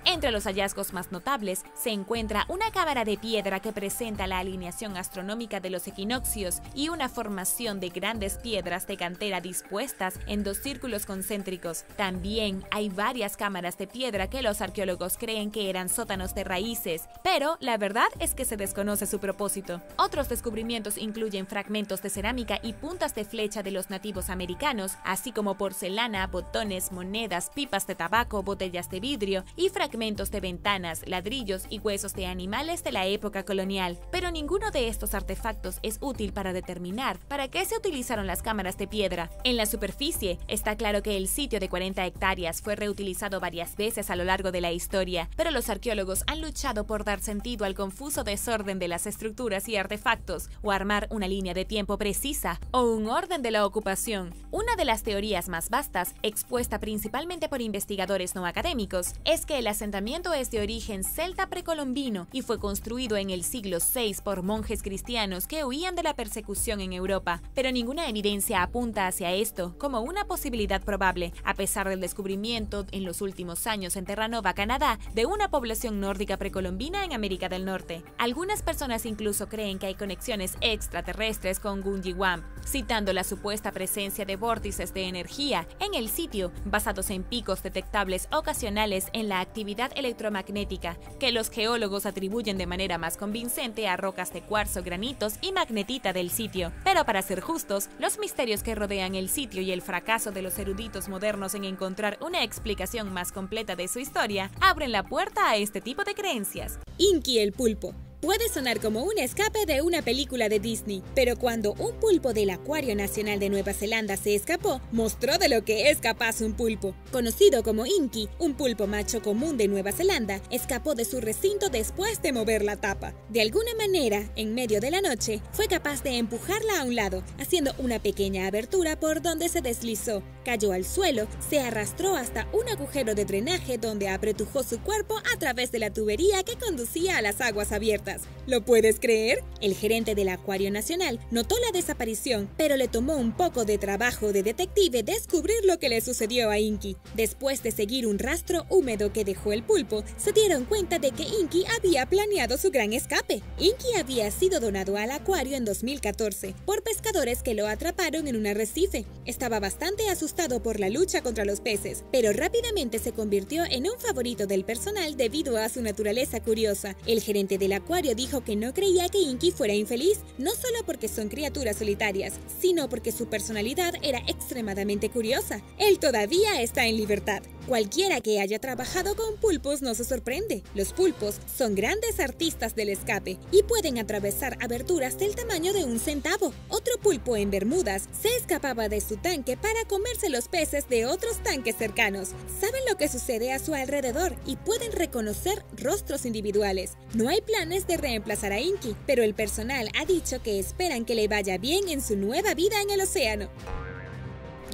Entre los hallazgos más notables se encuentra una cámara de piedra que presenta la alineación astronómica de los equinoccios y una formación de grandes piedras de cantera dispuestas en dos círculos concéntricos. También hay varias cámaras de piedra que los arqueólogos creen que eran sótanos de raíces, pero la verdad es que se desconoce su propósito. Otros descubrimientos incluyen fragmentos de cerámica y puntas de flecha de los nativos americanos, así como porcelana, botones, monedas, pipas de tabaco, botellas de vidrio y fragmentos de ventanas, ladrillos y huesos de animales de la época colonial, pero ninguno de estos artefactos es útil para determinar para qué se utilizaron las cámaras de piedra. En la superficie, está claro que el sitio de 40 hectáreas fue reutilizado varias veces a lo largo de la historia, pero los arqueólogos han luchado por dar sentido al confuso desorden de las estructuras y artefactos, o armar una línea de tiempo precisa, o un orden de la ocupación. Una de las teorías más vastas, expuesta principalmente por investigadores no académicos, es que el asentamiento es de origen celta precolombino y fue construido en el siglo VI por monjes cristianos que huían de la persecución en Europa, pero ninguna evidencia apunta hacia esto como una posibilidad probable, a pesar del descubrimiento en los últimos años en Terranova, Canadá, de una población nórdica precolombina en América del Norte. Algunas personas incluso creen que hay conexiones extraterrestres con Gunjiwamp, citando la supuesta presencia de vórtices de energía en el sitio, basados en picos detectables ocasionales en la actividad electromagnética, que los geólogos atribuyen de manera más convincente a rocas de cuarzo, granitos y magnetita del sitio. Pero para ser justos, los misterios que rodean el sitio y el fracaso de los eruditos modernos en encontrar una explicación más completa de su historia abren la puerta a este tipo de creencias. Inky el pulpo. Puede sonar como un escape de una película de Disney, pero cuando un pulpo del Acuario Nacional de Nueva Zelanda se escapó, mostró de lo que es capaz un pulpo. Conocido como Inky, un pulpo macho común de Nueva Zelanda, escapó de su recinto después de mover la tapa. De alguna manera, en medio de la noche, fue capaz de empujarla a un lado, haciendo una pequeña abertura por donde se deslizó. Cayó al suelo, se arrastró hasta un agujero de drenaje donde apretujó su cuerpo a través de la tubería que conducía a las aguas abiertas. ¿Lo puedes creer? El gerente del Acuario Nacional notó la desaparición, pero le tomó un poco de trabajo de detective descubrir lo que le sucedió a Inky. Después de seguir un rastro húmedo que dejó el pulpo, se dieron cuenta de que Inky había planeado su gran escape. Inky había sido donado al acuario en 2014 por pescadores que lo atraparon en un arrecife. Estaba bastante asustado por la lucha contra los peces, pero rápidamente se convirtió en un favorito del personal debido a su naturaleza curiosa. El gerente del acuario dijo que no creía que Inky fuera infeliz, no solo porque son criaturas solitarias, sino porque su personalidad era extremadamente curiosa. Él todavía está en libertad. Cualquiera que haya trabajado con pulpos no se sorprende. Los pulpos son grandes artistas del escape y pueden atravesar aberturas del tamaño de un centavo. Otro pulpo en Bermudas se escapaba de su tanque para comerse los peces de otros tanques cercanos. Saben lo que sucede a su alrededor y pueden reconocer rostros individuales. No hay planes de reemplazar a Inky, pero el personal ha dicho que esperan que le vaya bien en su nueva vida en el océano.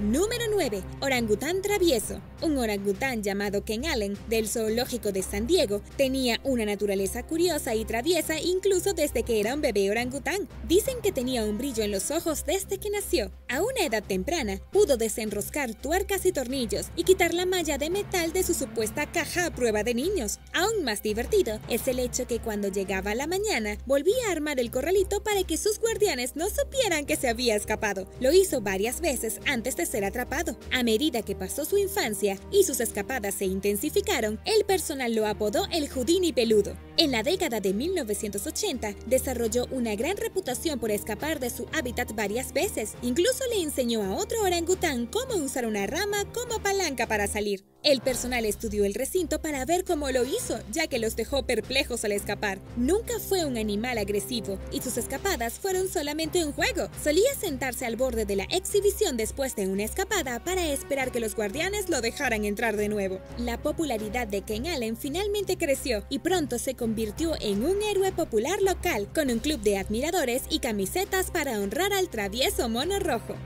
Número 9. Orangután travieso. Un orangután llamado Ken Allen, del zoológico de San Diego, tenía una naturaleza curiosa y traviesa incluso desde que era un bebé orangután. Dicen que tenía un brillo en los ojos desde que nació. A una edad temprana, pudo desenroscar tuercas y tornillos y quitar la malla de metal de su supuesta caja a prueba de niños. Aún más divertido es el hecho que cuando llegaba la mañana, volvía a armar el corralito para que sus guardianes no supieran que se había escapado. Lo hizo varias veces antes de ser atrapado. A medida que pasó su infancia y sus escapadas se intensificaron, el personal lo apodó el Houdini peludo. En la década de 1980, desarrolló una gran reputación por escapar de su hábitat varias veces. Incluso le enseñó a otro orangután cómo usar una rama como palanca para salir. El personal estudió el recinto para ver cómo lo hizo, ya que los dejó perplejos al escapar. Nunca fue un animal agresivo y sus escapadas fueron solamente un juego. Solía sentarse al borde de la exhibición después de una escapada para esperar que los guardianes lo dejaran entrar de nuevo. La popularidad de Ken Allen finalmente creció y pronto se convirtió en un héroe popular local, con un club de admiradores y camisetas para honrar al travieso mono rojo.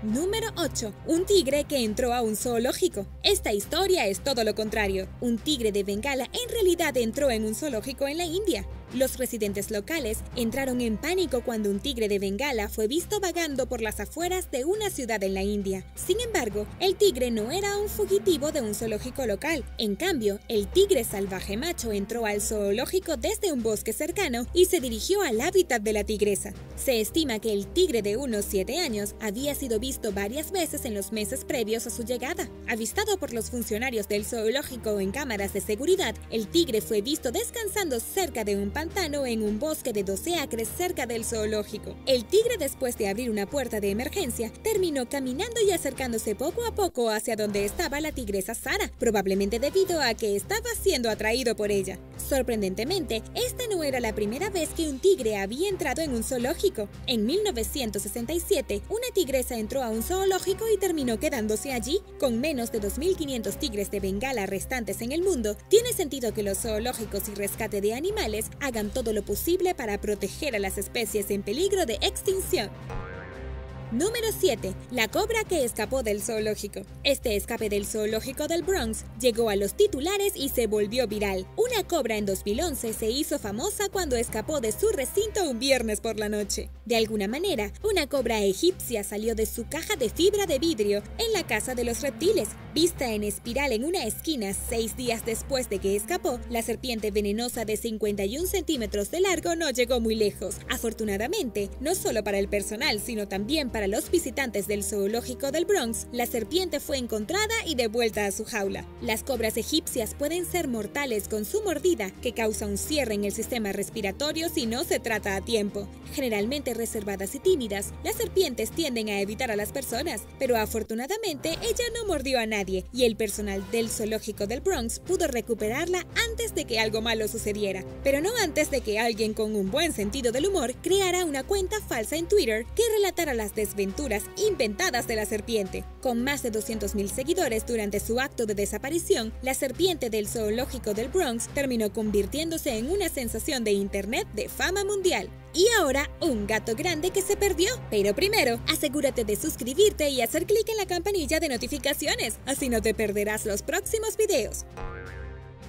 Número 8. Un tigre que entró a un zoológico. Esta historia es todo lo contrario. Un tigre de Bengala en realidad entró en un zoológico en la India. Los residentes locales entraron en pánico cuando un tigre de Bengala fue visto vagando por las afueras de una ciudad en la India. Sin embargo, el tigre no era un fugitivo de un zoológico local. En cambio, el tigre salvaje macho entró al zoológico desde un bosque cercano y se dirigió al hábitat de la tigresa. Se estima que el tigre de unos 7 años había sido visto varias veces en los meses previos a su llegada. Avistado por los funcionarios del zoológico en cámaras de seguridad, el tigre fue visto descansando cerca de un pantano en un bosque de 12 acres cerca del zoológico. El tigre, después de abrir una puerta de emergencia, terminó caminando y acercándose poco a poco hacia donde estaba la tigresa Sara, probablemente debido a que estaba siendo atraído por ella. Sorprendentemente, esta no era la primera vez que un tigre había entrado en un zoológico. En 1967, una tigresa entró a un zoológico y terminó quedándose allí. Con menos de 2.500 tigres de Bengala restantes en el mundo, tiene sentido que los zoológicos y rescate de animales hagan todo lo posible para proteger a las especies en peligro de extinción. Número 7. La cobra que escapó del zoológico. Este escape del zoológico del Bronx llegó a los titulares y se volvió viral. Una cobra en 2011 se hizo famosa cuando escapó de su recinto un viernes por la noche. De alguna manera, una cobra egipcia salió de su caja de fibra de vidrio en la casa de los reptiles. Vista en espiral en una esquina 6 días después de que escapó, la serpiente venenosa de 51 centímetros de largo no llegó muy lejos. Afortunadamente, no solo para el personal, sino también para los visitantes del zoológico del Bronx, la serpiente fue encontrada y devuelta a su jaula. Las cobras egipcias pueden ser mortales con su mordida, que causa un cierre en el sistema respiratorio si no se trata a tiempo. Generalmente reservadas y tímidas, las serpientes tienden a evitar a las personas, pero afortunadamente ella no mordió a nadie y el personal del zoológico del Bronx pudo recuperarla antes de que algo malo sucediera, pero no antes de que alguien con un buen sentido del humor creara una cuenta falsa en Twitter que relatara las desventuras inventadas de la serpiente. Con más de 200.000 seguidores durante su acto de desaparición, la serpiente del zoológico del Bronx terminó convirtiéndose en una sensación de internet de fama mundial. Y ahora, un gato grande que se perdió. Pero primero, asegúrate de suscribirte y hacer clic en la campanilla de notificaciones, así no te perderás los próximos videos.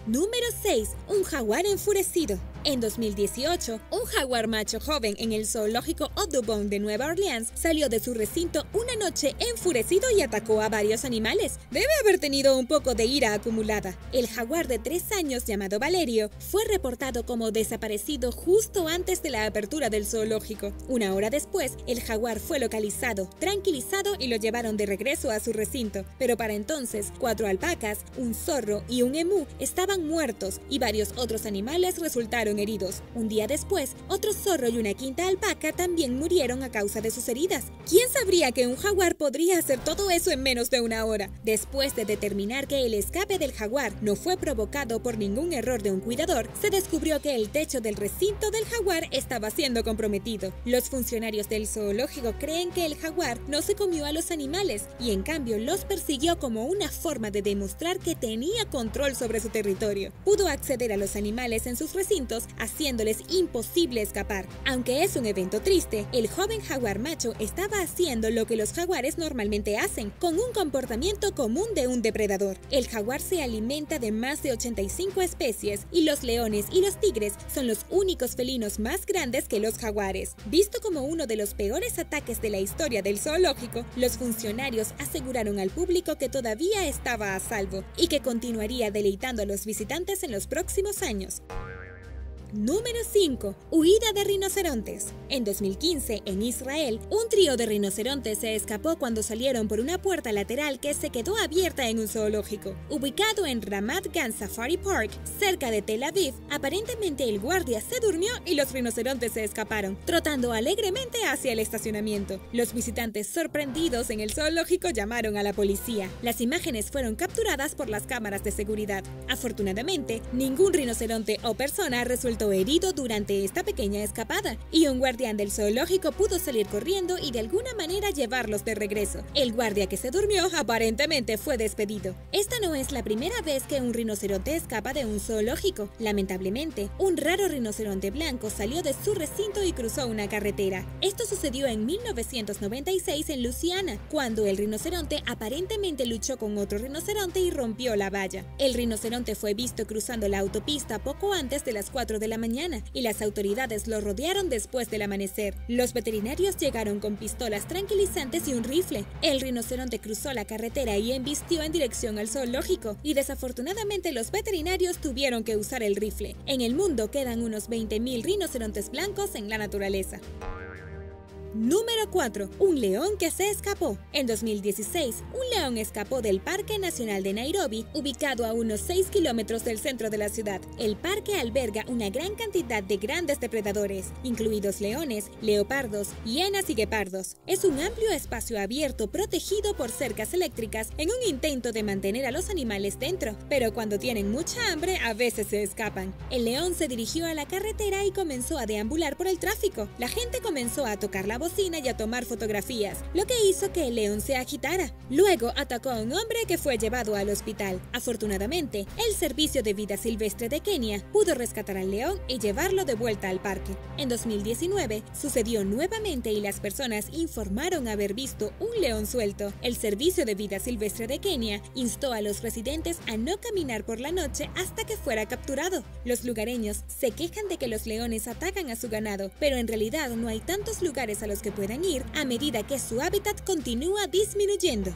Número 6. Un jaguar enfurecido. En 2018, un jaguar macho joven en el zoológico Audubon de Nueva Orleans salió de su recinto una noche enfurecido y atacó a varios animales. Debe haber tenido un poco de ira acumulada. El jaguar de 3 años llamado Valerio fue reportado como desaparecido justo antes de la apertura del zoológico. Una hora después, el jaguar fue localizado, tranquilizado y lo llevaron de regreso a su recinto. Pero para entonces, 4 alpacas, un zorro y un emú estaban muertos y varios otros animales resultaron resultaron heridos. Un día después, otro zorro y una quinta alpaca también murieron a causa de sus heridas. ¿Quién sabría que un jaguar podría hacer todo eso en menos de una hora? Después de determinar que el escape del jaguar no fue provocado por ningún error de un cuidador, se descubrió que el techo del recinto del jaguar estaba siendo comprometido. Los funcionarios del zoológico creen que el jaguar no se comió a los animales y en cambio los persiguió como una forma de demostrar que tenía control sobre su territorio. Pudo acceder a los animales en sus recintos, haciéndoles imposible escapar. Aunque es un evento triste, el joven jaguar macho estaba haciendo lo que los jaguares normalmente hacen, con un comportamiento común de un depredador. El jaguar se alimenta de más de 85 especies y los leones y los tigres son los únicos felinos más grandes que los jaguares. Visto como uno de los peores ataques de la historia del zoológico, los funcionarios aseguraron al público que todavía estaba a salvo y que continuaría deleitando a los visitantes en los próximos años. Número 5. Huida de rinocerontes. En 2015, en Israel, un trío de rinocerontes se escapó cuando salieron por una puerta lateral que se quedó abierta en un zoológico. Ubicado en Ramat Gan Safari Park, cerca de Tel Aviv, aparentemente el guardia se durmió y los rinocerontes se escaparon, trotando alegremente hacia el estacionamiento. Los visitantes sorprendidos en el zoológico llamaron a la policía. Las imágenes fueron capturadas por las cámaras de seguridad. Afortunadamente, ningún rinoceronte o persona resultó herido durante esta pequeña escapada, y un guardián del zoológico pudo salir corriendo y de alguna manera llevarlos de regreso. El guardia que se durmió aparentemente fue despedido. Esta no es la primera vez que un rinoceronte escapa de un zoológico. Lamentablemente, un raro rinoceronte blanco salió de su recinto y cruzó una carretera. Esto sucedió en 1996 en Luisiana, cuando el rinoceronte aparentemente luchó con otro rinoceronte y rompió la valla. El rinoceronte fue visto cruzando la autopista poco antes de las 4 de la mañana y las autoridades lo rodearon después del amanecer. Los veterinarios llegaron con pistolas tranquilizantes y un rifle. El rinoceronte cruzó la carretera y embistió en dirección al zoológico, y desafortunadamente los veterinarios tuvieron que usar el rifle. En el mundo quedan unos 20.000 rinocerontes blancos en la naturaleza. Número 4. Un león que se escapó. En 2016, un león escapó del Parque Nacional de Nairobi, ubicado a unos 6 kilómetros del centro de la ciudad. El parque alberga una gran cantidad de grandes depredadores, incluidos leones, leopardos, hienas y guepardos. Es un amplio espacio abierto protegido por cercas eléctricas en un intento de mantener a los animales dentro, pero cuando tienen mucha hambre a veces se escapan. El león se dirigió a la carretera y comenzó a deambular por el tráfico. La gente comenzó a tocar la bocina y a tomar fotografías, lo que hizo que el león se agitara. Luego atacó a un hombre que fue llevado al hospital. Afortunadamente, el Servicio de Vida Silvestre de Kenia pudo rescatar al león y llevarlo de vuelta al parque. En 2019, sucedió nuevamente y las personas informaron haber visto un león suelto. El Servicio de Vida Silvestre de Kenia instó a los residentes a no caminar por la noche hasta que fuera capturado. Los lugareños se quejan de que los leones atacan a su ganado, pero en realidad no hay tantos lugares a los que puedan ir a medida que su hábitat continúa disminuyendo.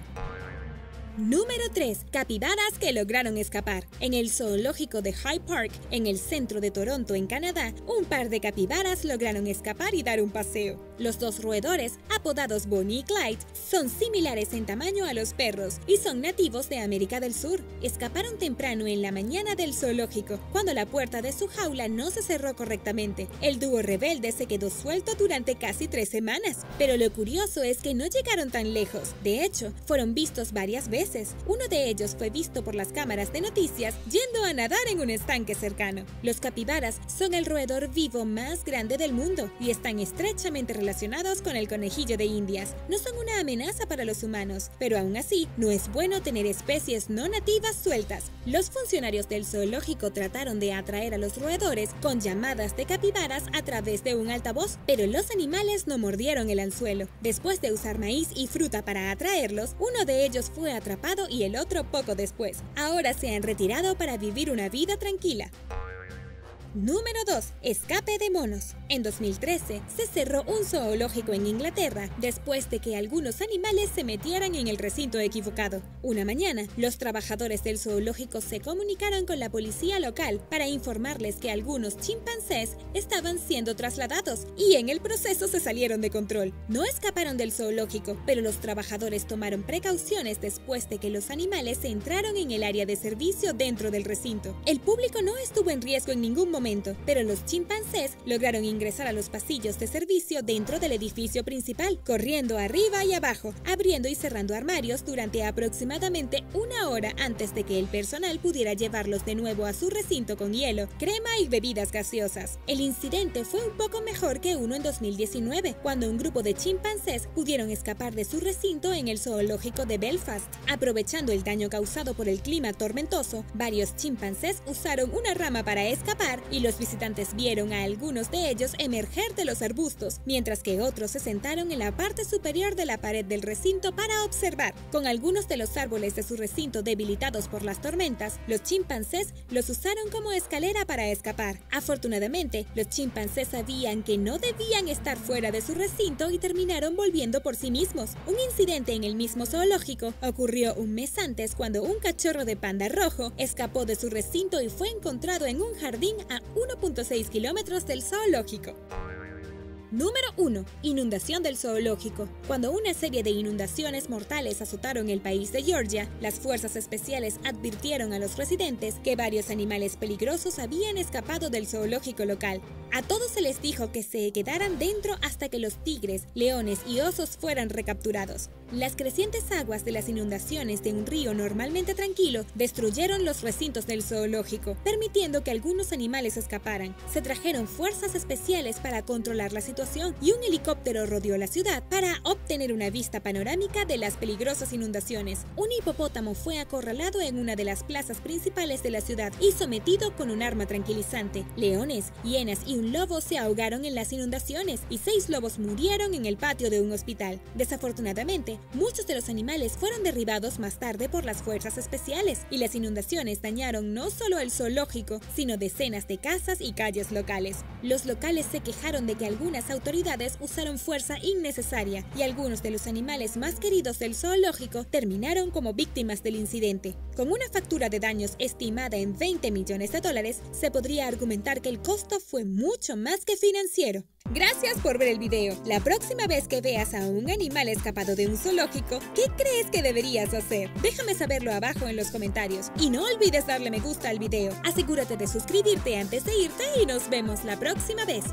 Número 3. Capibaras que lograron escapar. En el zoológico de Hyde Park, en el centro de Toronto, en Canadá, un par de capibaras lograron escapar y dar un paseo. Los dos roedores, apodados Bonnie y Clyde, son similares en tamaño a los perros y son nativos de América del Sur. Escaparon temprano en la mañana del zoológico, cuando la puerta de su jaula no se cerró correctamente. El dúo rebelde se quedó suelto durante casi 3 semanas, pero lo curioso es que no llegaron tan lejos. De hecho, fueron vistos varias veces. Uno de ellos fue visto por las cámaras de noticias yendo a nadar en un estanque cercano. Los capibaras son el roedor vivo más grande del mundo y están estrechamente relacionados con el conejillo de Indias. No son una amenaza para los humanos, pero aún así no es bueno tener especies no nativas sueltas. Los funcionarios del zoológico trataron de atraer a los roedores con llamadas de capibaras a través de un altavoz, pero los animales no mordieron el anzuelo. Después de usar maíz y fruta para atraerlos, uno de ellos fue atrapado y el otro poco después. Ahora se han retirado para vivir una vida tranquila. Número 2. Escape de monos. En 2013, se cerró un zoológico en Inglaterra después de que algunos animales se metieran en el recinto equivocado. Una mañana, los trabajadores del zoológico se comunicaron con la policía local para informarles que algunos chimpancés estaban siendo trasladados y en el proceso se salieron de control. No escaparon del zoológico, pero los trabajadores tomaron precauciones después de que los animales entraron en el área de servicio dentro del recinto. El público no estuvo en riesgo en ningún momento momento, pero los chimpancés lograron ingresar a los pasillos de servicio dentro del edificio principal, corriendo arriba y abajo, abriendo y cerrando armarios durante aproximadamente una hora antes de que el personal pudiera llevarlos de nuevo a su recinto con hielo, crema y bebidas gaseosas. El incidente fue un poco mejor que uno en 2019, cuando un grupo de chimpancés pudieron escapar de su recinto en el zoológico de Belfast. Aprovechando el daño causado por el clima tormentoso, varios chimpancés usaron una rama para escapar y los visitantes vieron a algunos de ellos emerger de los arbustos, mientras que otros se sentaron en la parte superior de la pared del recinto para observar. Con algunos de los árboles de su recinto debilitados por las tormentas, los chimpancés los usaron como escalera para escapar. Afortunadamente, los chimpancés sabían que no debían estar fuera de su recinto y terminaron volviendo por sí mismos. Un incidente en el mismo zoológico ocurrió un mes antes cuando un cachorro de panda rojo escapó de su recinto y fue encontrado en un jardín a 1.6 kilómetros del zoológico. Número 1. Inundación del zoológico. Cuando una serie de inundaciones mortales azotaron el país de Georgia, las fuerzas especiales advirtieron a los residentes que varios animales peligrosos habían escapado del zoológico local. A todos se les dijo que se quedaran dentro hasta que los tigres, leones y osos fueran recapturados. Las crecientes aguas de las inundaciones de un río normalmente tranquilo destruyeron los recintos del zoológico, permitiendo que algunos animales escaparan. Se trajeron fuerzas especiales para controlar la situación y un helicóptero rodeó la ciudad para obtener una vista panorámica de las peligrosas inundaciones. Un hipopótamo fue acorralado en una de las plazas principales de la ciudad y sometido con un arma tranquilizante. Leones, hienas y un lobo se ahogaron en las inundaciones y 6 lobos murieron en el patio de un hospital. Desafortunadamente, muchos de los animales fueron derribados más tarde por las fuerzas especiales y las inundaciones dañaron no solo el zoológico, sino decenas de casas y calles locales. Los locales se quejaron de que algunas autoridades usaron fuerza innecesaria y algunos de los animales más queridos del zoológico terminaron como víctimas del incidente. Con una factura de daños estimada en $20 millones, se podría argumentar que el costo fue mucho más que financiero. Gracias por ver el video. La próxima vez que veas a un animal escapado de un zoológico, ¿qué crees que deberías hacer? Déjame saberlo abajo en los comentarios. Y no olvides darle me gusta al video. Asegúrate de suscribirte antes de irte y nos vemos la próxima vez.